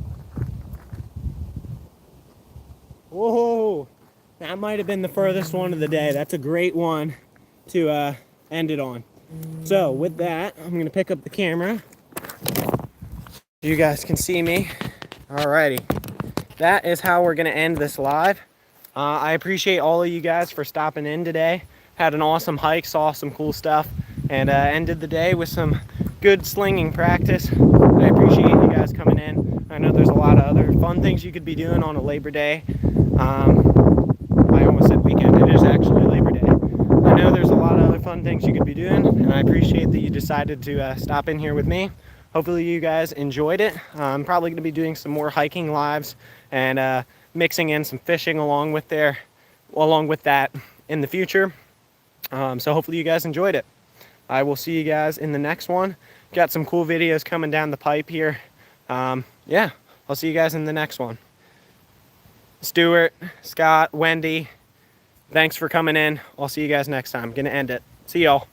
Whoa, that might have been the furthest one of the day. That's a great one to end it on. So with that, I'm gonna pick up the camera. You guys can see me. Alrighty, that is how we're gonna end this live. I appreciate all of you guys for stopping in today. Had an awesome hike, saw some cool stuff, and ended the day with some good slinging practice. I appreciate you guys coming in. I know there's a lot of other fun things you could be doing on a Labor Day. I almost said weekend, it is actually Labor Day. I know there's a lot of other fun things you could be doing, and I appreciate that you decided to stop in here with me. Hopefully you guys enjoyed it. I'm probably going to be doing some more hiking lives and mixing in some fishing along with that in the future. So hopefully you guys enjoyed it. I will see you guys in the next one. Got some cool videos coming down the pipe here. Yeah, I'll see you guys in the next one. Stuart, Scott, Wendy, thanks for coming in. I'll see you guys next time. I'm gonna end it. See y'all.